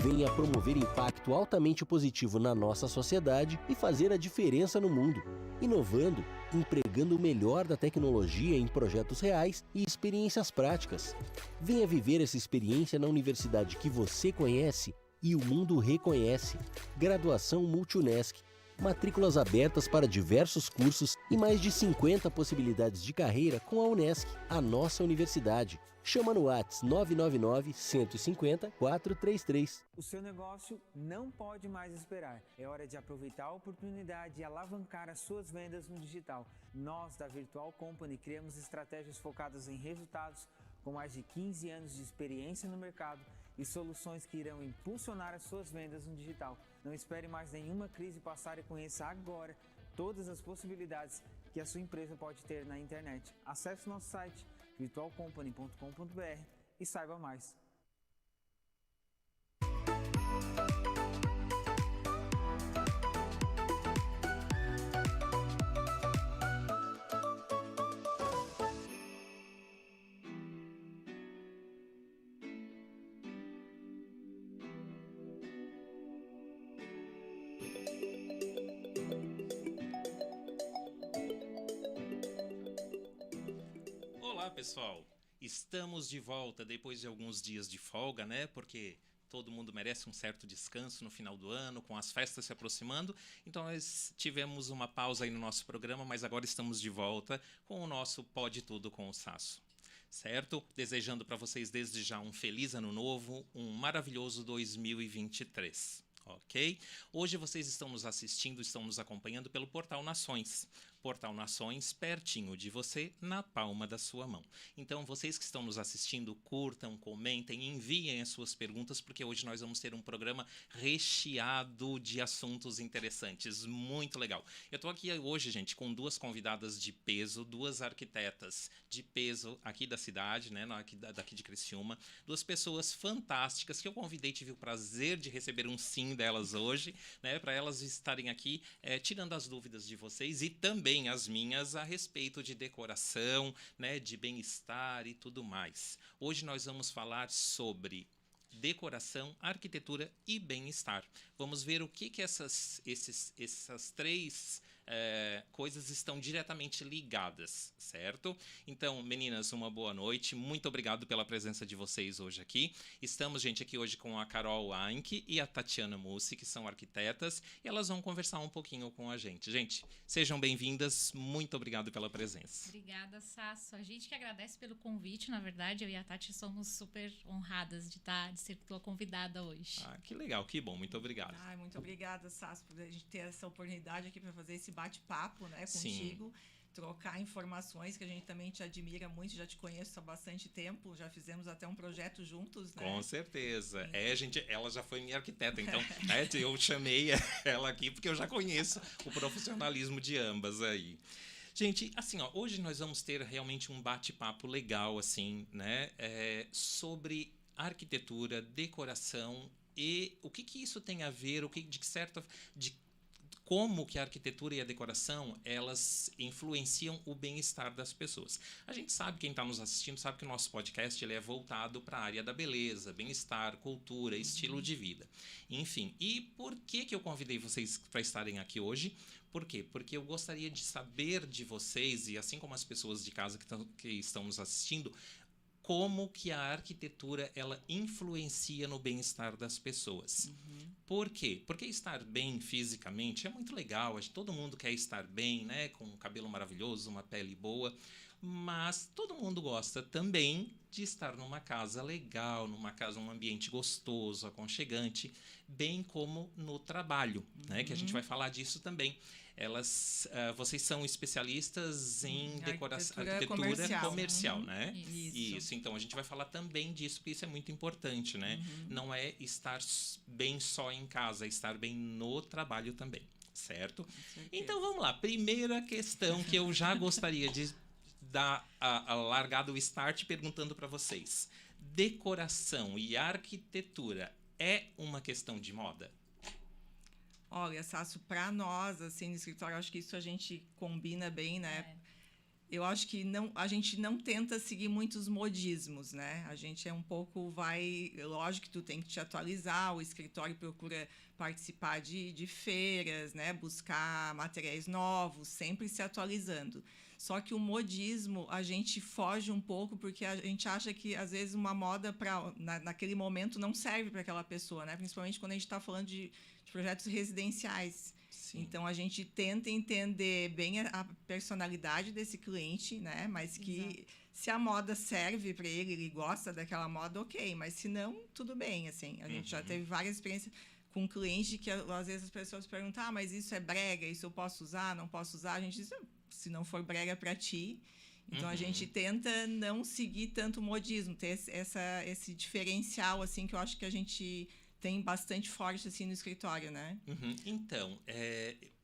venha promover impacto altamente positivo na nossa sociedade e fazer a diferença no mundo, inovando, empregando o melhor da tecnologia em projetos reais e experiências práticas. Venha viver essa experiência na universidade que você conhece e o mundo reconhece. Graduação Multunesc. Matrículas abertas para diversos cursos e mais de 50 possibilidades de carreira com a Unesc, a nossa universidade. Chama no WhatsApp 999 150 433. O seu negócio não pode mais esperar. É hora de aproveitar a oportunidade e alavancar as suas vendas no digital. Nós, da Virtual Company, criamos estratégias focadas em resultados com mais de 15 anos de experiência no mercado e soluções que irão impulsionar as suas vendas no digital. Não espere mais nenhuma crise passar e conheça agora todas as possibilidades que a sua empresa pode ter na internet. Acesse nosso site virtualcompany.com.br e saiba mais. Olá, pessoal! Estamos de volta depois de alguns dias de folga, né? Porque todo mundo merece um certo descanso no final do ano, com as festas se aproximando. Então, nós tivemos uma pausa aí no nosso programa, mas agora estamos de volta com o nosso Pode Tudo com o Sasso. Certo? Desejando para vocês desde já um feliz ano novo, um maravilhoso 2023. Ok? Hoje vocês estão nos assistindo, estão nos acompanhando pelo Portal Nações. Portal Nações, pertinho de você, na palma da sua mão. Então, vocês que estão nos assistindo, curtam, comentem, enviem as suas perguntas, porque hoje nós vamos ter um programa recheado de assuntos interessantes. Muito legal. Eu estou aqui hoje, gente, com duas convidadas de peso, duas arquitetas de peso aqui da cidade, né, daqui de Criciúma. Duas pessoas fantásticas que eu convidei, tive o prazer de receber um sim delas hoje, né, para elas estarem aqui tirando as dúvidas de vocês e também as minhas a respeito de decoração, né, de bem-estar e tudo mais. Hoje nós vamos falar sobre decoração, arquitetura e bem-estar. Vamos ver o que essas três coisas estão diretamente ligadas, certo? Então, meninas, uma boa noite. Muito obrigado pela presença de vocês hoje aqui. Estamos, gente, aqui hoje com a Carol Anke e a Tatiana Mussi, que são arquitetas, e elas vão conversar um pouquinho com a gente. Gente, sejam bem-vindas. Muito obrigado pela presença. Obrigada, Sasso. A gente que agradece pelo convite. Na verdade, eu e a Tati somos super honradas de ser tua convidada hoje. Ah, que legal, que bom. Muito obrigado. Ai, muito obrigada, Sasso, por a gente ter essa oportunidade aqui para fazer esse bate-papo, né, contigo. Sim. Trocar informações, que a gente também te admira muito, já te conheço há bastante tempo, já fizemos até um projeto juntos, né? Com certeza. Gente, ela já foi minha arquiteta, então eu chamei ela aqui porque eu já conheço o profissionalismo de ambas aí. Gente, assim, ó, hoje nós vamos ter realmente um bate-papo legal, assim, né, sobre arquitetura, decoração e o que isso tem a ver, como que a arquitetura e a decoração, elas influenciam o bem-estar das pessoas. A gente sabe, quem está nos assistindo, sabe que o nosso podcast ele é voltado para a área da beleza, bem-estar, cultura, estilo de vida. Enfim, e por que eu convidei vocês para estarem aqui hoje? Por quê? Porque eu gostaria de saber de vocês, e assim como as pessoas de casa que estão nos assistindo, como que a arquitetura ela influencia no bem-estar das pessoas. Uhum. Por quê? Porque estar bem fisicamente é muito legal, todo mundo quer estar bem, né? Com um cabelo maravilhoso, uma pele boa, mas todo mundo gosta também de estar numa casa legal, um ambiente gostoso, aconchegante, bem como no trabalho, né? Que a gente vai falar disso também. Vocês são especialistas em arquitetura comercial, né? Isso. Então, a gente vai falar também disso, porque isso é muito importante, né? Não é estar bem só em casa, é estar bem no trabalho também, certo? Então, vamos lá. Primeira questão que eu já gostaria de dar a largada, o start, perguntando para vocês. Decoração e arquitetura é uma questão de moda? Olha, Sasso, para nós, assim, no escritório, acho que isso a gente combina bem, né? Eu acho que a gente não tenta seguir muitos modismos, né? A gente é um pouco lógico que tu tem que te atualizar, o escritório procura participar de feiras, né? Buscar materiais novos, sempre se atualizando. Só que o modismo a gente foge um pouco porque a gente acha que às vezes uma moda naquele momento não serve para aquela pessoa, né? Principalmente quando a gente está falando de projetos residenciais. Sim. Então a gente tenta entender bem a personalidade desse cliente, né? Mas que Exato. Se a moda serve para ele gosta daquela moda, ok. Mas se não, tudo bem, assim. A gente já teve várias experiências com cliente que às vezes as pessoas perguntam, mas isso é brega, isso eu posso usar, não posso usar? A gente diz, se não for brega para ti. Então a gente tenta não seguir tanto o modismo, ter esse diferencial, assim, que eu acho que a gente tem bastante forte assim no escritório, né? Então,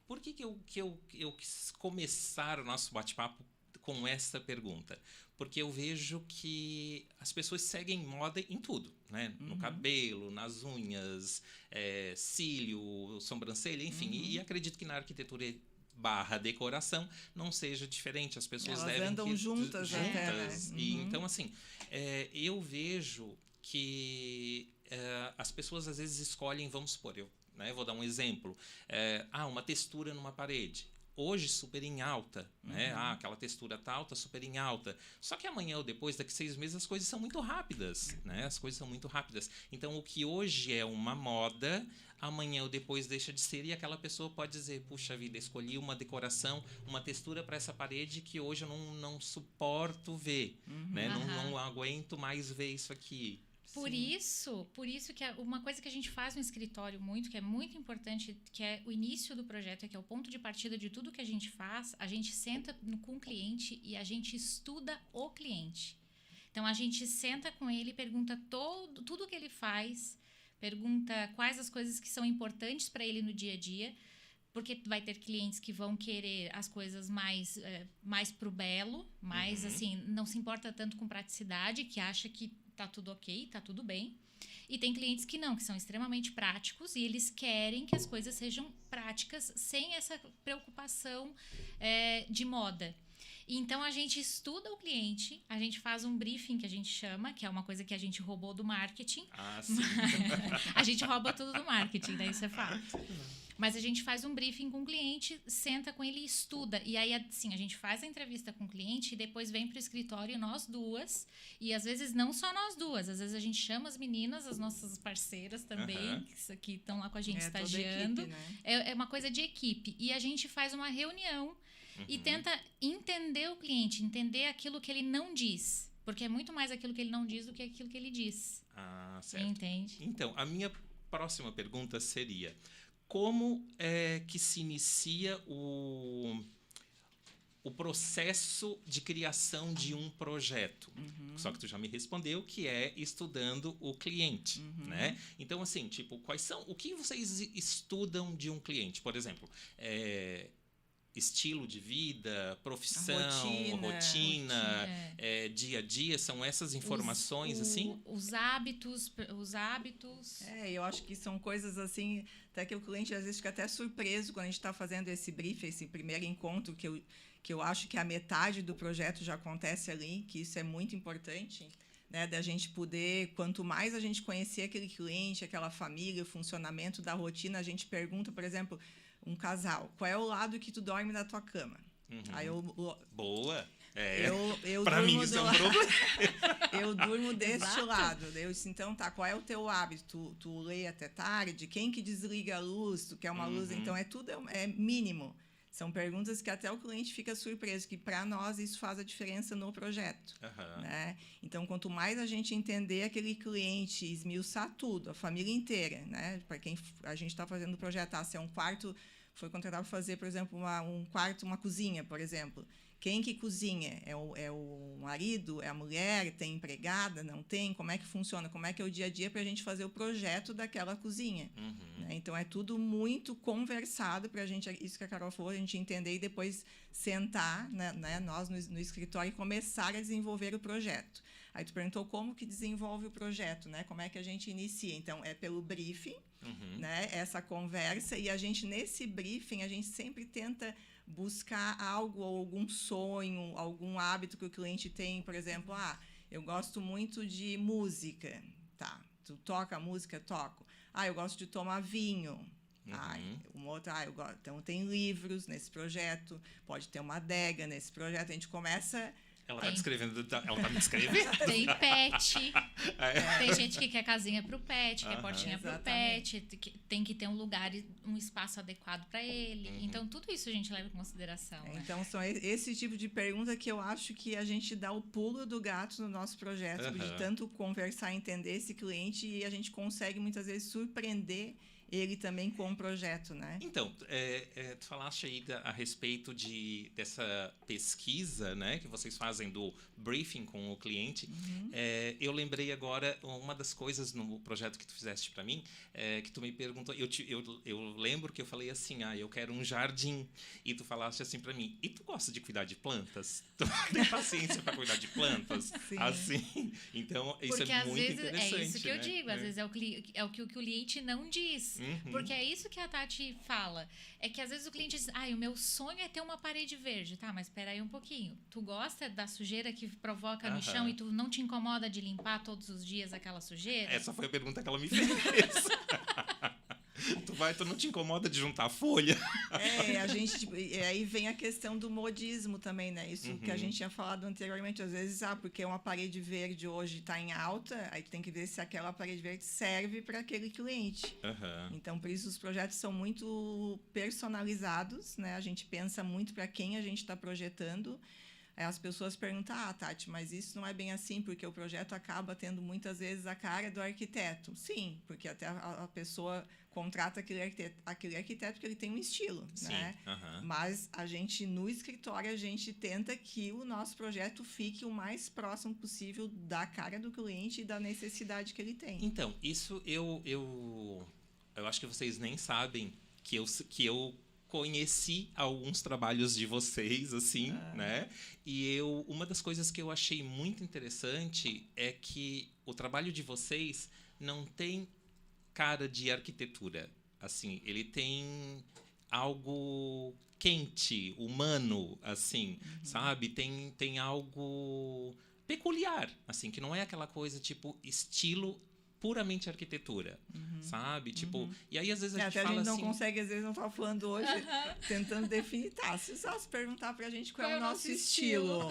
por que eu quis começar o nosso bate-papo com essa pergunta? Porque eu vejo que as pessoas seguem moda em tudo, né? No cabelo, nas unhas, cílio, sobrancelha, enfim. E acredito que na arquitetura / decoração não seja diferente. As pessoas Elas andam juntas até, né? E, então, assim, eu vejo que as pessoas às vezes escolhem, vamos supor, vou dar um exemplo, uma textura numa parede. Hoje super em alta, né? Aquela textura tá alta, super em alta. Só que amanhã ou depois, daqui 6 meses, as coisas são muito rápidas, né? As coisas são muito rápidas. Então, o que hoje é uma moda, amanhã ou depois deixa de ser, e aquela pessoa pode dizer, puxa vida, escolhi uma decoração, uma textura para essa parede que hoje eu não suporto ver, né? Não aguento mais ver isso aqui. Por isso que uma coisa que a gente faz no escritório muito, que é muito importante, que é o início do projeto, que é o ponto de partida de tudo que a gente faz, a gente senta com o cliente e a gente estuda o cliente. Então, a gente senta com ele, pergunta tudo o que ele faz, pergunta quais as coisas que são importantes para ele no dia a dia, porque vai ter clientes que vão querer as coisas mais pro belo, mais assim, não se importa tanto com praticidade, que acha que tá tudo ok, tá tudo bem. E tem clientes que não, que são extremamente práticos e eles querem que as coisas sejam práticas sem essa preocupação de moda. Então, a gente estuda o cliente, a gente faz um briefing, que a gente chama, que é uma coisa que a gente roubou do marketing. Sim. A gente rouba tudo do marketing, né? Isso é fato. Mas a gente faz um briefing com o cliente, senta com ele e estuda. E aí, assim, a gente faz a entrevista com o cliente e depois vem para o escritório nós duas. E às vezes não só nós duas, às vezes a gente chama as meninas, as nossas parceiras também, que estão lá com a gente estagiando. Toda a equipe, né? É uma coisa de equipe. E a gente faz uma reunião e tenta entender o cliente, entender aquilo que ele não diz. Porque é muito mais aquilo que ele não diz do que aquilo que ele diz. Certo. Entende? Então, a minha próxima pergunta seria: como é que se inicia o processo de criação de um projeto? Só que tu já me respondeu que é estudando o cliente, né? Então, assim, tipo, o que vocês estudam de um cliente? Por exemplo, estilo de vida, profissão, rotina. Dia a dia, são essas informações, assim? Os hábitos. Eu acho que são coisas assim, até que o cliente às vezes fica até surpreso quando a gente está fazendo esse briefing, esse primeiro encontro, que eu acho que a metade do projeto já acontece ali, que isso é muito importante, né, da gente poder, quanto mais a gente conhecer aquele cliente, aquela família, o funcionamento da rotina, a gente pergunta, por exemplo, um casal, qual é o lado que tu dorme na tua cama? Aí Boa! Pra mim isso é um problema. Eu durmo deste lado. Eu disse, então tá, qual é o teu hábito? Tu lê até tarde? Quem que desliga a luz? Tu quer uma luz? Então tudo é mínimo. São perguntas que até o cliente fica surpreso, que para nós isso faz a diferença no projeto. Né? Então, quanto mais a gente entender aquele cliente, esmiuçar tudo, a família inteira, né? Para quem a gente está fazendo o projeto, se é um quarto, foi contratado para fazer, por exemplo, um quarto, uma cozinha, por exemplo. Quem que cozinha? É o marido? É a mulher? Tem empregada? Não tem? Como é que funciona? Como é que é o dia a dia para a gente fazer o projeto daquela cozinha? Né? Então, é tudo muito conversado para a gente, isso que a Carol falou, a gente entender e depois sentar, né, nós no escritório e começar a desenvolver o projeto. Aí tu perguntou como que desenvolve o projeto, né? Como é que a gente inicia? Então, é pelo briefing, né? Essa conversa, e a gente, nesse briefing, a gente sempre tenta buscar algo, algum sonho, algum hábito que o cliente tem. Por exemplo, eu gosto muito de música. Tá, tu toca música? Toco. Eu gosto de tomar vinho. Então tem livros nesse projeto, pode ter uma adega nesse projeto. A gente começa... Ela tá me descrevendo. Tem pet. Tem gente que quer casinha pro pet, quer portinha pro pet, tem que ter um lugar, um espaço adequado para ele. Então, tudo isso a gente leva em consideração. Então, são esse tipo de pergunta que eu acho que a gente dá o pulo do gato no nosso projeto, de tanto conversar, entender esse cliente, e a gente consegue, muitas vezes, surpreender ele também com o projeto, né? Então, tu falaste aí a respeito dessa pesquisa, né, que vocês fazem do briefing com o cliente. Eu lembrei agora, uma das coisas no projeto que tu fizeste para mim, que tu me perguntou, eu lembro que eu falei assim, eu quero um jardim, e tu falaste assim para mim, e tu gosta de cuidar de plantas? Tu tem paciência para cuidar de plantas? Sim. Assim, então, isso porque é muito vezes, interessante. É isso que eu digo, às vezes é o que o cliente não diz. Porque é isso que a Tati fala. É que às vezes o cliente diz, o meu sonho é ter uma parede verde. Tá, mas espera aí um pouquinho. Tu gosta da sujeira que provoca no chão e tu não te incomoda de limpar todos os dias aquela sujeira? Essa foi a pergunta que ela me fez. Tu não te incomoda de juntar folha? A gente, aí vem a questão do modismo também, né? Isso que a gente tinha falado anteriormente. Às vezes, porque uma parede verde hoje está em alta, aí tem que ver se aquela parede verde serve para aquele cliente. Então, por isso, os projetos são muito personalizados, né? A gente pensa muito para quem a gente está projetando. As pessoas perguntam, Tati, mas isso não é bem assim, porque o projeto acaba tendo muitas vezes a cara do arquiteto. Sim, porque até a pessoa contrata aquele arquiteto porque ele tem um estilo, né? Mas a gente, no escritório, a gente tenta que o nosso projeto fique o mais próximo possível da cara do cliente e da necessidade que ele tem. Então, isso eu acho que vocês nem sabem que eu conheci alguns trabalhos de vocês, assim, né? E uma das coisas que eu achei muito interessante é que o trabalho de vocês não tem cara de arquitetura. Assim, ele tem algo quente, humano, assim, sabe? Tem algo peculiar, assim, que não é aquela coisa tipo estilo puramente arquitetura, sabe? Tipo, e aí às vezes a gente fala assim... a gente não consegue, às vezes não tá falando hoje, tentando definir, se só se perguntar pra gente qual é o nosso estilo.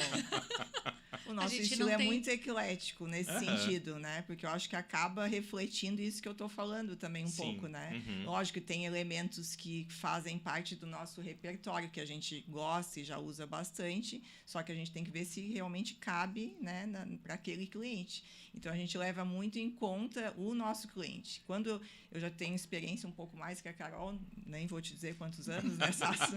O nosso estilo é muito eclético nesse sentido, né? Porque eu acho que acaba refletindo isso que eu tô falando também um pouco, né? Lógico que tem elementos que fazem parte do nosso repertório, que a gente gosta e já usa bastante, só que a gente tem que ver se realmente cabe, né, para aquele cliente. Então, a gente leva muito em conta o nosso cliente. Quando eu já tenho experiência um pouco mais que a Carol, nem vou te dizer quantos anos, né, Sasso?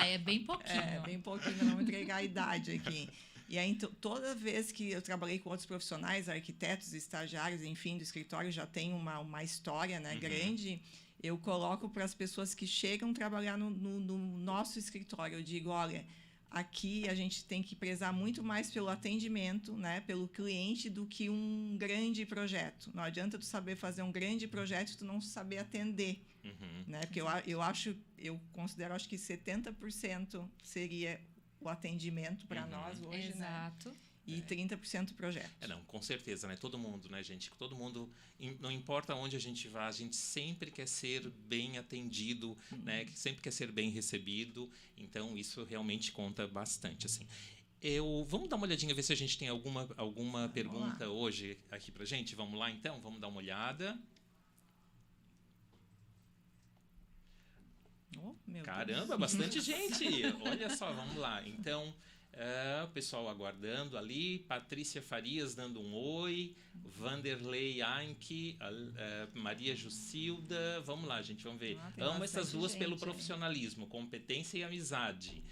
É bem pouquinho. Bem pouquinho, não vou entregar a idade aqui. E aí, toda vez que eu trabalhei com outros profissionais, arquitetos, estagiários, enfim, do escritório, já tem uma história, né, grande, eu coloco para as pessoas que chegam trabalhar no nosso escritório, eu digo, olha, aqui a gente tem que prezar muito mais pelo atendimento, né, pelo cliente, do que um grande projeto. Não adianta tu saber fazer um grande projeto e tu não saber atender, né? Porque eu considero, acho que 70% seria o atendimento para nós hoje, Exato. Né? E 30% projeto. Não, com certeza, né? Todo mundo, né, gente? Todo mundo, não importa onde a gente vá, a gente sempre quer ser bem atendido, né? Sempre quer ser bem recebido. Então, isso realmente conta bastante, assim. Vamos dar uma olhadinha, ver se a gente tem alguma pergunta hoje aqui pra gente? Vamos lá, então? Vamos dar uma olhada. Caramba, bastante gente! Olha só, vamos lá. Então... o pessoal aguardando ali, Patrícia Farias dando um oi, Vanderlei Anke, Maria Jucilda, vamos lá, gente, vamos ver. Amo essas duas pelo profissionalismo, competência e amizade.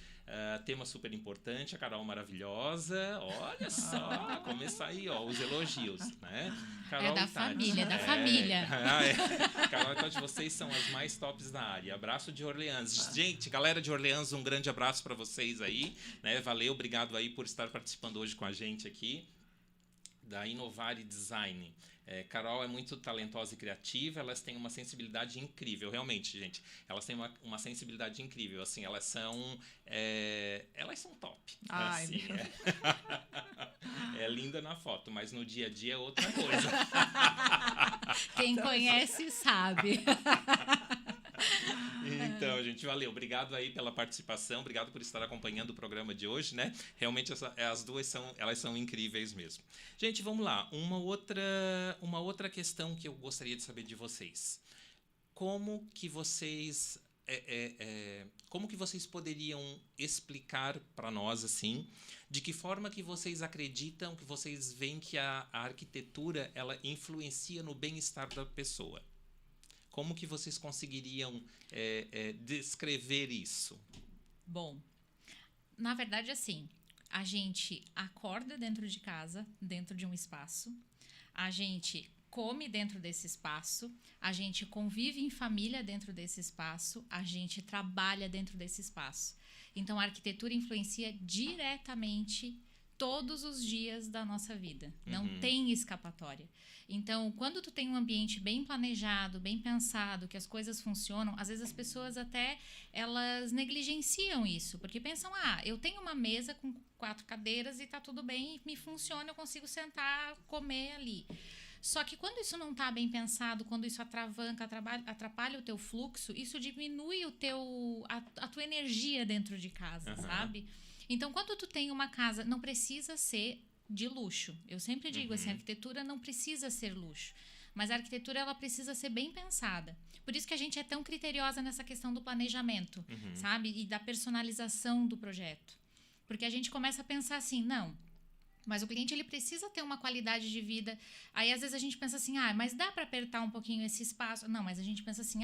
Tema super importante, a Carol maravilhosa, olha só, começar aí, os elogios, né? Carol da família, da família. Carol e Tati, vocês são as mais tops da área. Abraço de Orleans. Gente, galera de Orleans, um grande abraço para vocês aí, né? Valeu, obrigado aí por estar participando hoje com a gente aqui. da Inovare Design. Carol é muito talentosa e criativa, elas têm uma sensibilidade incrível, realmente, gente. Elas têm uma sensibilidade incrível, assim, elas são top. Ai, assim, é linda na foto, mas no dia a dia é outra coisa. Quem conhece sabe. Então, gente, valeu. Obrigado aí pela participação, obrigado por estar acompanhando o programa de hoje, né? Realmente as duas elas são incríveis mesmo. Gente, vamos lá. Uma outra questão que eu gostaria de saber de vocês. Como que vocês poderiam explicar para nós, assim, de que forma que vocês acreditam, que vocês veem que a arquitetura ela influencia no bem-estar da pessoa? Como que vocês conseguiriam descrever isso? Bom, na verdade, assim, a gente acorda dentro de casa, dentro de um espaço, a gente come dentro desse espaço, a gente convive em família dentro desse espaço, a gente trabalha dentro desse espaço. Então, a arquitetura influencia diretamente todos os dias da nossa vida. Não tem escapatória. Então, quando tu tem um ambiente bem planejado, bem pensado, que as coisas funcionam, às vezes as pessoas até, elas negligenciam isso, porque pensam, eu tenho uma mesa com 4 cadeiras e tá tudo bem, me funciona, eu consigo sentar, comer ali. Só que quando isso não está bem pensado, quando isso atrapalha o teu fluxo, isso diminui a tua energia dentro de casa, sabe? Então, quando tu tem uma casa, não precisa ser de luxo. Eu sempre digo assim, a arquitetura não precisa ser luxo. Mas a arquitetura, ela precisa ser bem pensada. Por isso que a gente é tão criteriosa nessa questão do planejamento, sabe? E da personalização do projeto. Porque a gente começa a pensar assim, não, mas o cliente ele precisa ter uma qualidade de vida. Aí, às vezes, a gente pensa assim, mas dá para apertar um pouquinho esse espaço? Não, mas a gente pensa assim,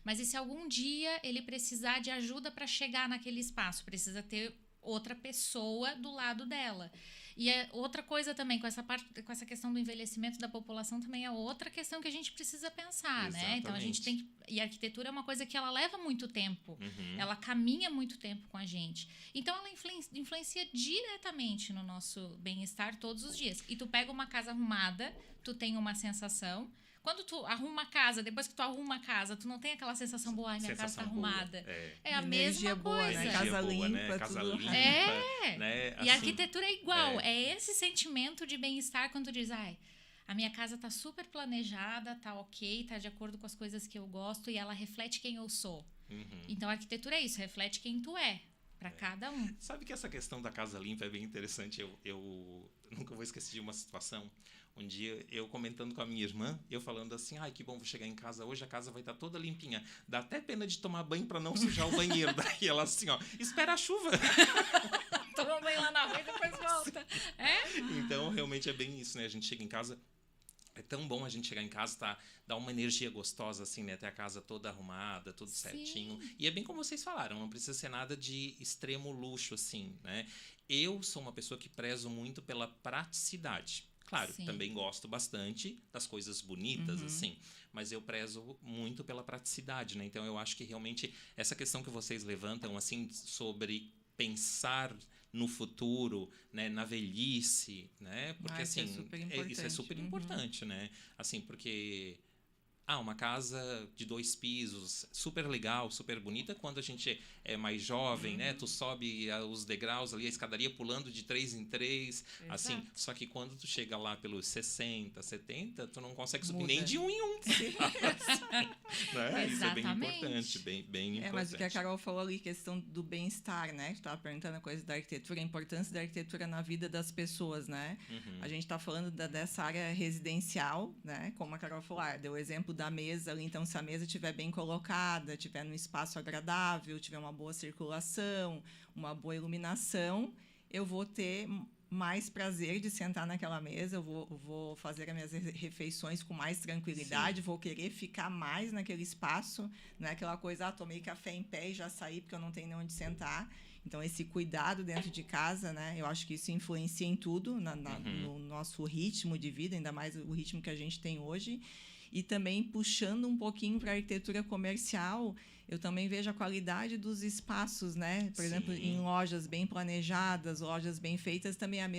mas e se algum dia ele precisar de ajuda para chegar naquele espaço? Precisa ter outra pessoa do lado dela. E outra coisa também, com essa questão do envelhecimento da população, também é outra questão que a gente precisa pensar, né? Então, a gente tem que... E a arquitetura é uma coisa que ela leva muito tempo. Ela caminha muito tempo com a gente. Então, ela influencia diretamente no nosso bem-estar todos os dias. E tu pega uma casa arrumada, tu tem uma sensação... Quando tu arruma a casa, depois que tu arruma a casa, tu não tem aquela sensação boa, minha casa tá arrumada. É a mesma coisa. Né? Casa limpa, né? Casa tudo. limpa. Né? E a arquitetura é igual. É esse sentimento de bem-estar quando tu diz, a minha casa tá super planejada, tá ok, tá de acordo com as coisas que eu gosto e ela reflete quem eu sou. Então, a arquitetura é isso, reflete quem tu é, para cada um. Sabe que essa questão da casa limpa é bem interessante. Eu nunca vou esquecer de uma situação. Um dia, eu comentando com a minha irmã, eu falando assim, que bom, vou chegar em casa hoje, a casa vai estar toda limpinha. Dá até pena de tomar banho para não sujar o banheiro. Daí ela assim, espera a chuva. Toma banho lá na rua e depois volta. Então, realmente é bem isso, né? A gente chega em casa, é tão bom a gente chegar em casa, dar uma energia gostosa, assim, né? Ter a casa toda arrumada, tudo certinho. E é bem como vocês falaram, não precisa ser nada de extremo luxo, assim, né? Eu sou uma pessoa que prezo muito pela praticidade. Claro, também gosto bastante das coisas bonitas, assim, mas eu prezo muito pela praticidade, né? Então, eu acho que realmente essa questão que vocês levantam, assim, sobre pensar no futuro, né, na velhice, né? Porque, assim, isso é super importante, né? Assim, porque... uma casa de 2 pisos, super legal, super bonita. Quando a gente é mais jovem, né? Tu sobe os degraus ali, a escadaria pulando de 3 em 3. Assim, só que quando tu chega lá pelos 60, 70, tu não consegue subir nem de 1 em 1. Né? Isso é bem importante, bem importante. Mas o que a Carol falou ali, questão do bem-estar, né? Tu estava perguntando a coisa da arquitetura, a importância da arquitetura na vida das pessoas, né? A gente está falando dessa área residencial, né? Como a Carol falou, deu o exemplo da mesa ali, então se a mesa estiver bem colocada, estiver num espaço agradável, tiver uma boa circulação, uma boa iluminação, eu vou ter mais prazer de sentar naquela mesa, eu vou fazer as minhas refeições com mais tranquilidade, vou querer ficar mais naquele espaço, não é aquela coisa, tomei café em pé e já saí porque eu não tenho nem onde sentar. Então, esse cuidado dentro de casa, né? Eu acho que isso influencia em tudo, no nosso ritmo de vida, ainda mais o ritmo que a gente tem hoje. E também, puxando um pouquinho para a arquitetura comercial, eu também vejo a qualidade dos espaços, né? Por exemplo, Sim. em lojas bem planejadas, lojas bem feitas, também é o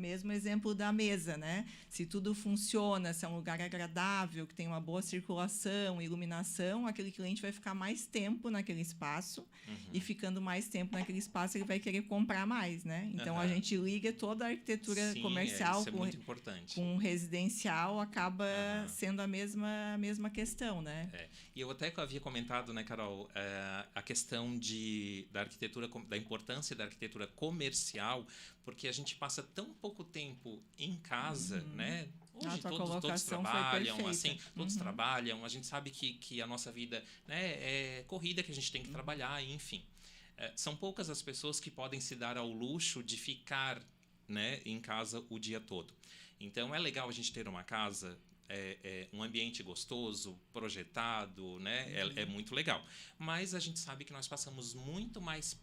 mesmo exemplo da mesa, né? Se tudo funciona, se é um lugar agradável, que tem uma boa circulação, iluminação, aquele cliente vai ficar mais tempo naquele espaço e ficando mais tempo naquele espaço ele vai querer comprar mais, né? Então a gente liga toda a arquitetura Sim, comercial isso é muito importante. com residencial, acaba sendo a mesma questão, né? E eu até havia comentado, né, Carol, a questão da importância da arquitetura comercial, porque a gente passa tão pouco tempo em casa, né? Hoje todos trabalham, assim, todos trabalham. A gente sabe que a nossa vida, né, é corrida, que a gente tem que trabalhar, enfim. São poucas as pessoas que podem se dar ao luxo de ficar, né, em casa o dia todo. Então é legal a gente ter uma casa, um ambiente gostoso, projetado, né? É muito legal. Mas a gente sabe que nós passamos muito mais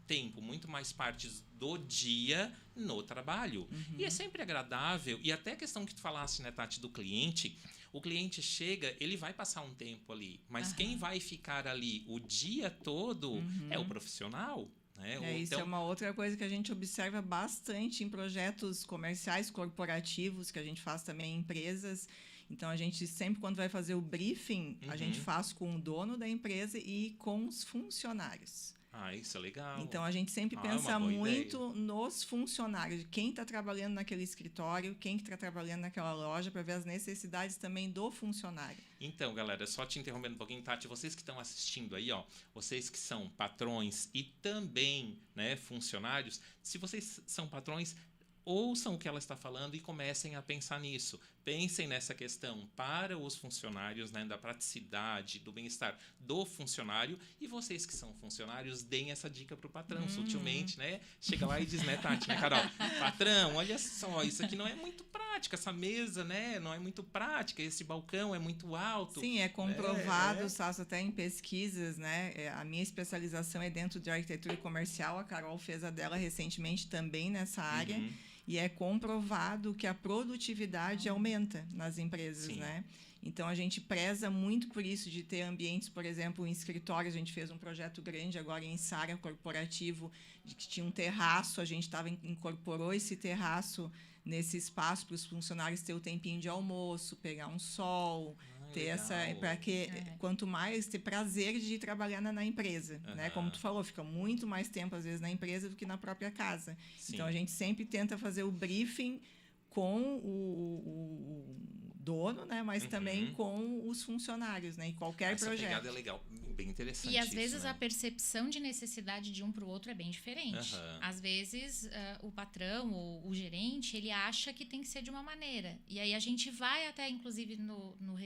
tempo, muito mais partes do dia no trabalho. E é sempre agradável. E até a questão que tu falasse, né, Tati, do cliente. O cliente chega, ele vai passar um tempo ali. Mas quem vai ficar ali o dia todo é o profissional. Né? Isso é uma outra coisa que a gente observa bastante em projetos comerciais, corporativos, que a gente faz também em empresas. Então, a gente sempre, quando vai fazer o briefing, a gente faz com o dono da empresa e com os funcionários. Isso é legal. Então, a gente sempre pensa muito nos funcionários, de quem está trabalhando naquele escritório, quem está trabalhando naquela loja, para ver as necessidades também do funcionário. Então, galera, só te interrompendo um pouquinho, Tati, vocês que estão assistindo aí, ó, vocês que são patrões e também, né, funcionários, se vocês são patrões, ouçam o que ela está falando e comecem a pensar nisso. Pensem nessa questão para os funcionários, né, da praticidade, do bem-estar do funcionário. E vocês que são funcionários, deem essa dica para o patrão, sutilmente, né? Chega lá e diz, né, Tati, né, Carol? Patrão, olha só, isso aqui não é muito prático, essa mesa, né, não é muito prática, esse balcão é muito alto. Sim, é comprovado, Sasso, até em pesquisas, né? A minha especialização é dentro de arquitetura comercial, a Carol fez a dela recentemente também nessa área. E é comprovado que a produtividade aumenta nas empresas, né? Então, a gente preza muito por isso de ter ambientes, por exemplo, em escritórios. A gente fez um projeto grande agora em Sara, corporativo, de que tinha um terraço. A gente incorporou esse terraço nesse espaço para os funcionários ter o tempinho de almoço, pegar um sol, ter para que quanto mais ter prazer de trabalhar na empresa, né? Como tu falou, fica muito mais tempo às vezes na empresa do que na própria casa. Então a gente sempre tenta fazer o briefing com o dono, né? Mas também com os funcionários, né? Em qualquer projeto. Essa pegada é legal, bem interessante. E às vezes né? a percepção de necessidade de um para o outro é bem diferente. Às vezes o patrão ou o gerente, ele acha que tem que ser de uma maneira. E aí a gente vai até, inclusive, no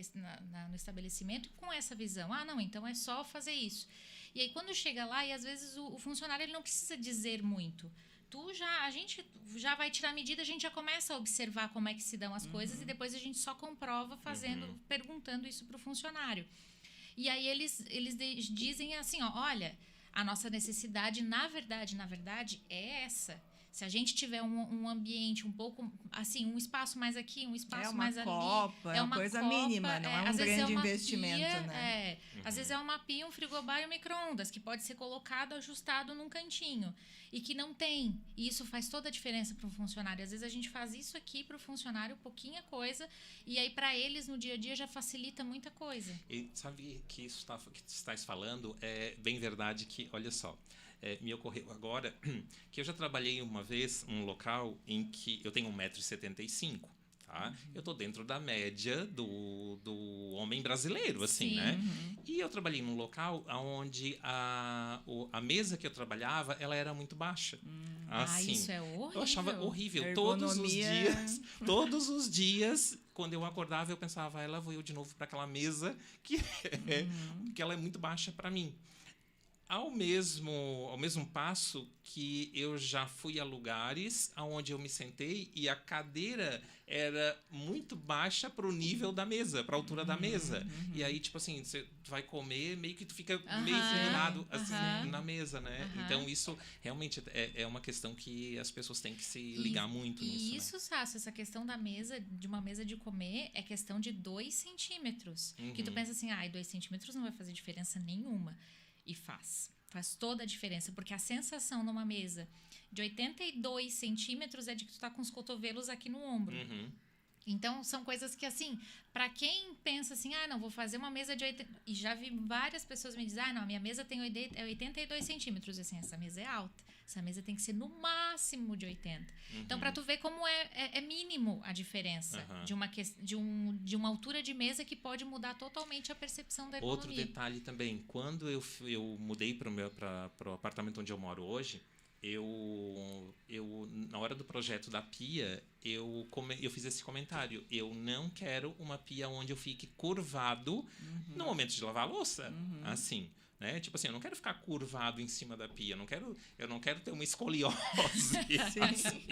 estabelecimento com essa visão. Não, então é só fazer isso. E aí quando chega lá, e às vezes o funcionário ele não precisa dizer muito. A gente já vai tirar a medida, a gente já começa a observar como é que se dão as coisas e depois a gente só comprova perguntando isso para o funcionário. E aí eles dizem assim, olha, a nossa necessidade, na verdade, é essa. Se a gente tiver um ambiente um pouco, assim, um espaço mais aqui, um espaço mais ali... É uma coisa mínima, não é um grande investimento, né? Às vezes é uma pia, um frigobar e um micro-ondas, que pode ser colocado, ajustado num cantinho. E que não tem. E isso faz toda a diferença para o funcionário. Às vezes a gente faz isso aqui para o funcionário, pouquinha coisa, e aí para eles no dia a dia já facilita muita coisa. E sabe que isso que tu estás falando é bem verdade que, olha só, me ocorreu agora que eu já trabalhei uma vez num local em que eu tenho 1,75 m, tá? Eu tô dentro da média do homem brasileiro, assim, né? E eu trabalhei num local onde a mesa que eu trabalhava, ela era muito baixa. Assim, isso é horrível. Eu achava horrível. Todos os dias, quando eu acordava, eu pensava, lá vou eu de novo para aquela mesa que ela é muito baixa para mim. Ao mesmo passo que eu já fui a lugares onde eu me sentei e a cadeira era muito baixa para o nível da mesa, para a altura da mesa. E aí, tipo assim, você vai comer, meio que tu fica meio pendurado assim, na mesa, né? Então, isso realmente é uma questão que as pessoas têm que se ligar muito nisso. E isso, Sácio, essa questão da mesa, de uma mesa de comer, é questão de 2 centímetros. Que tu pensa assim, 2 centímetros não vai fazer diferença nenhuma. E faz toda a diferença, porque a sensação numa mesa de 82 centímetros é de que tu tá com os cotovelos aqui no ombro. Então, são coisas que, assim, para quem pensa assim, não, vou fazer uma mesa de 80... E já vi várias pessoas me dizer, não, a minha mesa tem 82 centímetros. Assim, essa mesa é alta. Essa mesa tem que ser no máximo de 80. Então, para tu ver como é mínimo a diferença de uma altura de mesa que pode mudar totalmente a percepção da economia. Outro detalhe também, quando eu mudei para o apartamento onde eu moro hoje, na hora do projeto da pia, eu fiz esse comentário. Eu não quero uma pia onde eu fique curvado no momento de lavar a louça. Assim, né? Tipo assim, eu não quero ficar curvado em cima da pia. Eu não quero ter uma escoliose assim,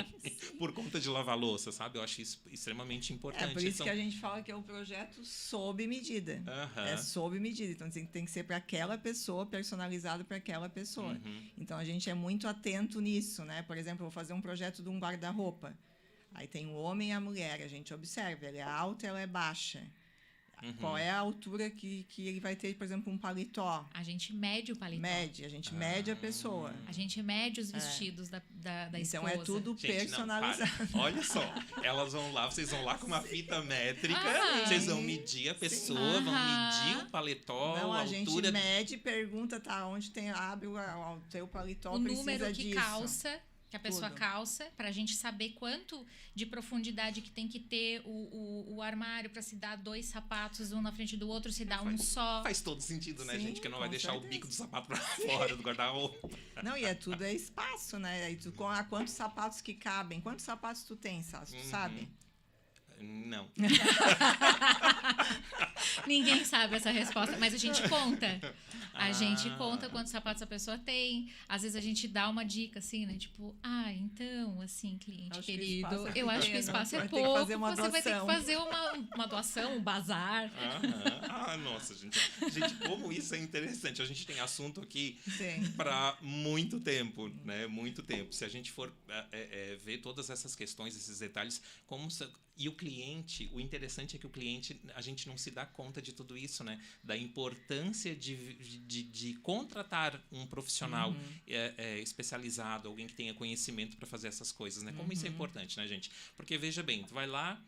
por conta de lavar a louça, sabe? Eu acho isso extremamente importante. É por isso que a gente fala que é um projeto sob medida. É sob medida. Então, tem que ser para aquela pessoa, personalizado para aquela pessoa. Então, a gente é muito atento nisso, né? Por exemplo, eu vou fazer um projeto de um guarda-roupa. Aí tem o homem e a mulher. A gente observa, ela é alta, ela é baixa. Qual é a altura que ele vai ter, por exemplo, um paletó? A gente mede o paletó. A gente mede a pessoa. A gente mede os vestidos da esposa. Então é tudo personalizado. Não, olha só, vocês vão lá com uma fita métrica, vocês vão medir a pessoa, vão medir o paletó, não, a altura. Gente mede, pergunta, onde abre o teu paletó, o precisa número que disso. calça. Que a pessoa calça, para a gente saber quanto de profundidade que tem que ter o armário para se dar 2 sapatos, um na frente do outro, se dá um só. Faz todo sentido, né, Sim, gente? Que não vai deixar certeza. O bico do sapato para fora do guarda-roupa. Não, e tudo é espaço, né? Aí quantos sapatos que cabem? Quantos sapatos tu tem, Sasso? Tu sabe? Não. Ninguém sabe essa resposta, mas a gente conta. A gente conta quantos sapatos a pessoa tem. Às vezes a gente dá uma dica, assim, né? Tipo, então, assim, cliente querido, eu acho que o espaço é pouco. Você vai ter que fazer uma doação, um bazar. Nossa, gente. Gente, como isso é interessante. A gente tem assunto aqui para muito tempo, né? Muito tempo. Se a gente for ver todas essas questões, esses detalhes, e o cliente, o interessante é que o cliente, a gente não se dá conta de tudo isso, né? Da importância de contratar um profissional especializado, alguém que tenha conhecimento para fazer essas coisas, né? Como isso é importante, né, gente? Porque, veja bem, tu vai lá,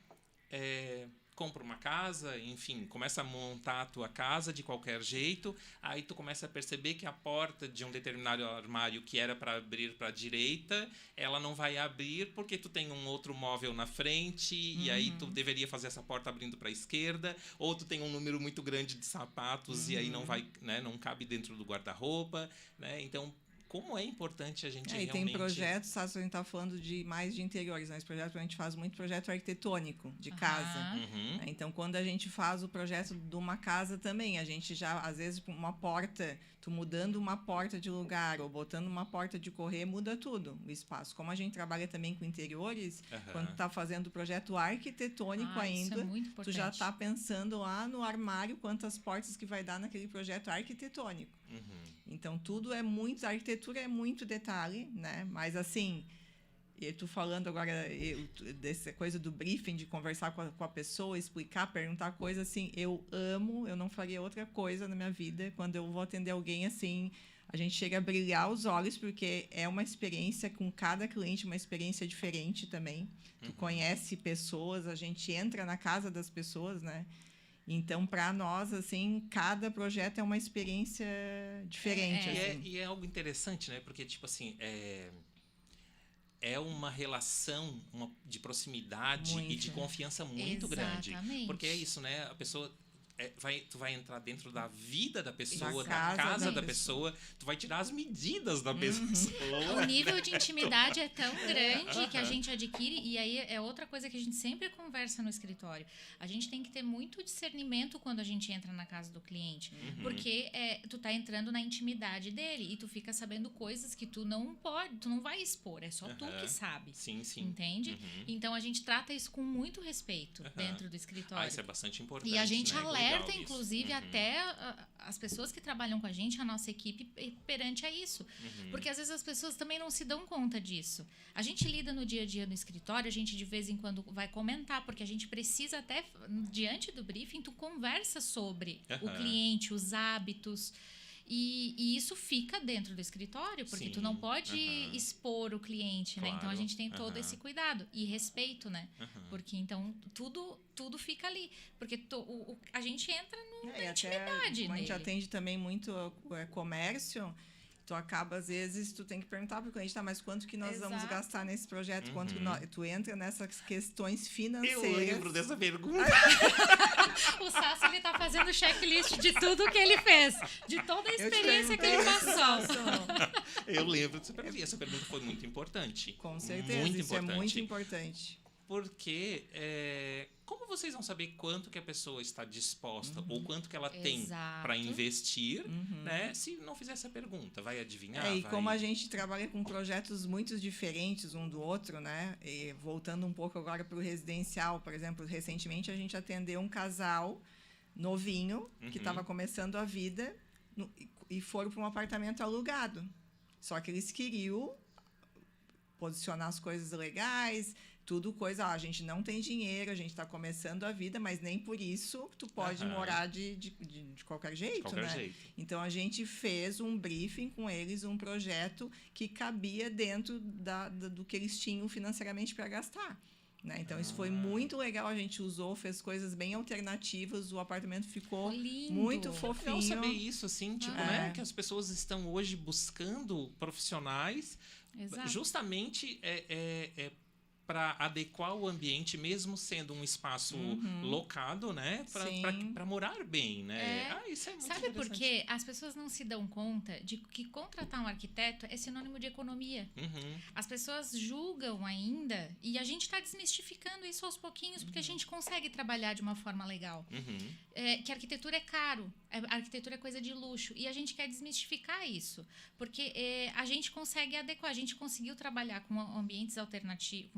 compra uma casa, enfim, começa a montar a tua casa de qualquer jeito, aí tu começa a perceber que a porta de um determinado armário que era para abrir para a direita, ela não vai abrir porque tu tem um outro móvel na frente e aí tu deveria fazer essa porta abrindo para a esquerda, ou tu tem um número muito grande de sapatos e aí não vai, né, não cabe dentro do guarda-roupa, né? Então, como é importante a gente realmente... E tem projetos, sabe, a gente está falando mais de interiores, né? Esse projeto, a gente faz muito projeto arquitetônico de casa. Então, quando a gente faz o projeto de uma casa também, a gente já, às vezes, uma porta, tu mudando uma porta de lugar ou botando uma porta de correr, muda tudo o espaço. Como a gente trabalha também com interiores, quando tu está fazendo o projeto arquitetônico ainda, tu já está pensando lá no armário quantas portas que vai dar naquele projeto arquitetônico. Então, tudo é muito... A arquitetura é muito detalhe, né? Mas, assim, eu tô falando agora dessa coisa do briefing, de conversar com a pessoa, explicar, perguntar coisas, assim, eu não faria outra coisa na minha vida. Quando eu vou atender alguém, assim, a gente chega a brilhar os olhos, porque é uma experiência com cada cliente, uma experiência diferente também. Tu conhece pessoas, a gente entra na casa das pessoas, né? Então, para nós, assim, cada projeto é uma experiência diferente. E é algo interessante, né? Porque, tipo assim, é uma relação de proximidade e de confiança muito grande. Porque é isso, né? A pessoa... tu vai entrar dentro da vida da pessoa, da casa da pessoa, tu vai tirar as medidas da pessoa. O nível de intimidade é tão grande que a gente adquire, e aí é outra coisa que a gente sempre conversa no escritório. A gente tem que ter muito discernimento quando a gente entra na casa do cliente, porque tu tá entrando na intimidade dele e tu fica sabendo coisas que tu não vai expor, é só tu que sabe. Sim. Entende? Então a gente trata isso com muito respeito dentro do escritório. Isso é bastante importante. E a gente alerta, inclusive, isso. até as pessoas que trabalham com a gente, a nossa equipe, perante a isso. Porque, às vezes, as pessoas também não se dão conta disso. A gente lida no dia a dia no escritório, a gente, de vez em quando, vai comentar, porque a gente precisa até, diante do briefing, tu conversa sobre o cliente, os hábitos. E isso fica dentro do escritório, porque Sim, tu não pode expor o cliente, né? Então a gente tem todo esse cuidado e respeito, né? Porque então tudo fica ali. Porque a gente entra na intimidade, como a gente nele. atende também muito comércio, tu acaba, às vezes, tu tem que perguntar para o cliente, tá, mas quanto que nós vamos gastar nesse projeto? Quanto que tu entra nessas questões financeiras. Eu lembro dessa pergunta. O Sasso, ele tá fazendo checklist de tudo que ele fez, de toda a experiência que ele passou. Eu lembro dessa pergunta. E essa pergunta foi muito importante. Com certeza, muito isso importante. é muito importante. Porque como vocês vão saber quanto que a pessoa está disposta ou quanto que ela tem para investir, né? Se não fizer essa pergunta, vai adivinhar? E como a gente trabalha com projetos muito diferentes um do outro, né? E voltando um pouco agora para o residencial, por exemplo, recentemente a gente atendeu um casal novinho que estava começando a vida e foram para um apartamento alugado. Só que eles queriam posicionar as coisas legais, tudo coisa, a gente não tem dinheiro, a gente está começando a vida, mas nem por isso tu pode morar de qualquer jeito, né? Então, a gente fez um briefing com eles, um projeto que cabia dentro do que eles tinham financeiramente para gastar. Né? Então, isso foi muito legal, a gente usou, fez coisas bem alternativas, o apartamento ficou muito fofinho. Eu saber isso, assim, tipo, né? Que as pessoas estão hoje buscando profissionais justamente para adequar o ambiente, mesmo sendo um espaço locado, né? Para morar bem, né? Isso é muito Sabe por quê? As pessoas não se dão conta de que contratar um arquiteto é sinônimo de economia. As pessoas julgam ainda, e a gente está desmistificando isso aos pouquinhos, porque a gente consegue trabalhar de uma forma legal. Que a arquitetura é caro, a arquitetura é coisa de luxo, e a gente quer desmistificar isso, porque a gente consegue adequar, a gente conseguiu trabalhar com ambientes alternativos,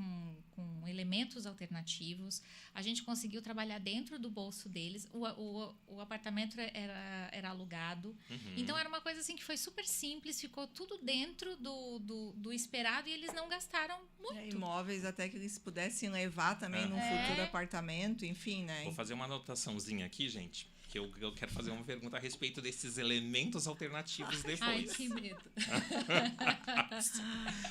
com elementos alternativos, a gente conseguiu trabalhar dentro do bolso deles, o apartamento era alugado, então era uma coisa assim que foi super simples, ficou tudo dentro do esperado e eles não gastaram muito. Imóveis até que eles pudessem levar também num futuro apartamento, enfim, né? Vou fazer uma anotaçãozinha aqui, gente, que eu quero fazer uma pergunta a respeito desses elementos alternativos depois. Ai, que medo.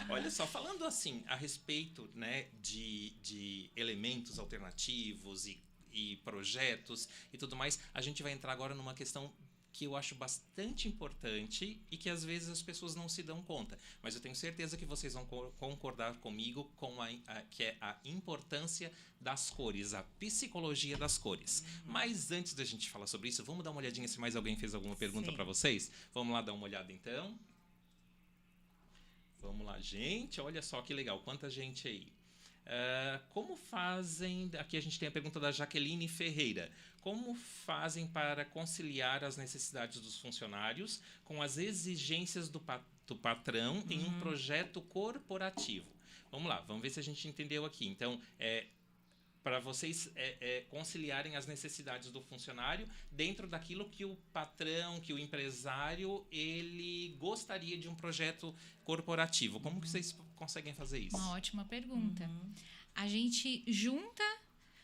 Olha só, falando assim, a respeito, né, de elementos alternativos e projetos e tudo mais, a gente vai entrar agora numa questão que eu acho bastante importante e que às vezes as pessoas não se dão conta. Mas eu tenho certeza que vocês vão concordar comigo com que é a importância das cores, a psicologia das cores. Mas antes da gente falar sobre isso, vamos dar uma olhadinha se mais alguém fez alguma pergunta para vocês? Vamos lá dar uma olhada então? Vamos lá, gente. Olha só que legal, quanta gente aí. Como fazem... Aqui a gente tem a pergunta da Jaqueline Ferreira. Como fazem para conciliar as necessidades dos funcionários com as exigências do patrão em um projeto corporativo? Vamos lá, vamos ver se a gente entendeu aqui. Então, para vocês conciliarem as necessidades do funcionário dentro daquilo que o patrão, que o empresário, ele gostaria de um projeto corporativo. Como que vocês conseguem fazer isso? Uma ótima pergunta. A gente junta...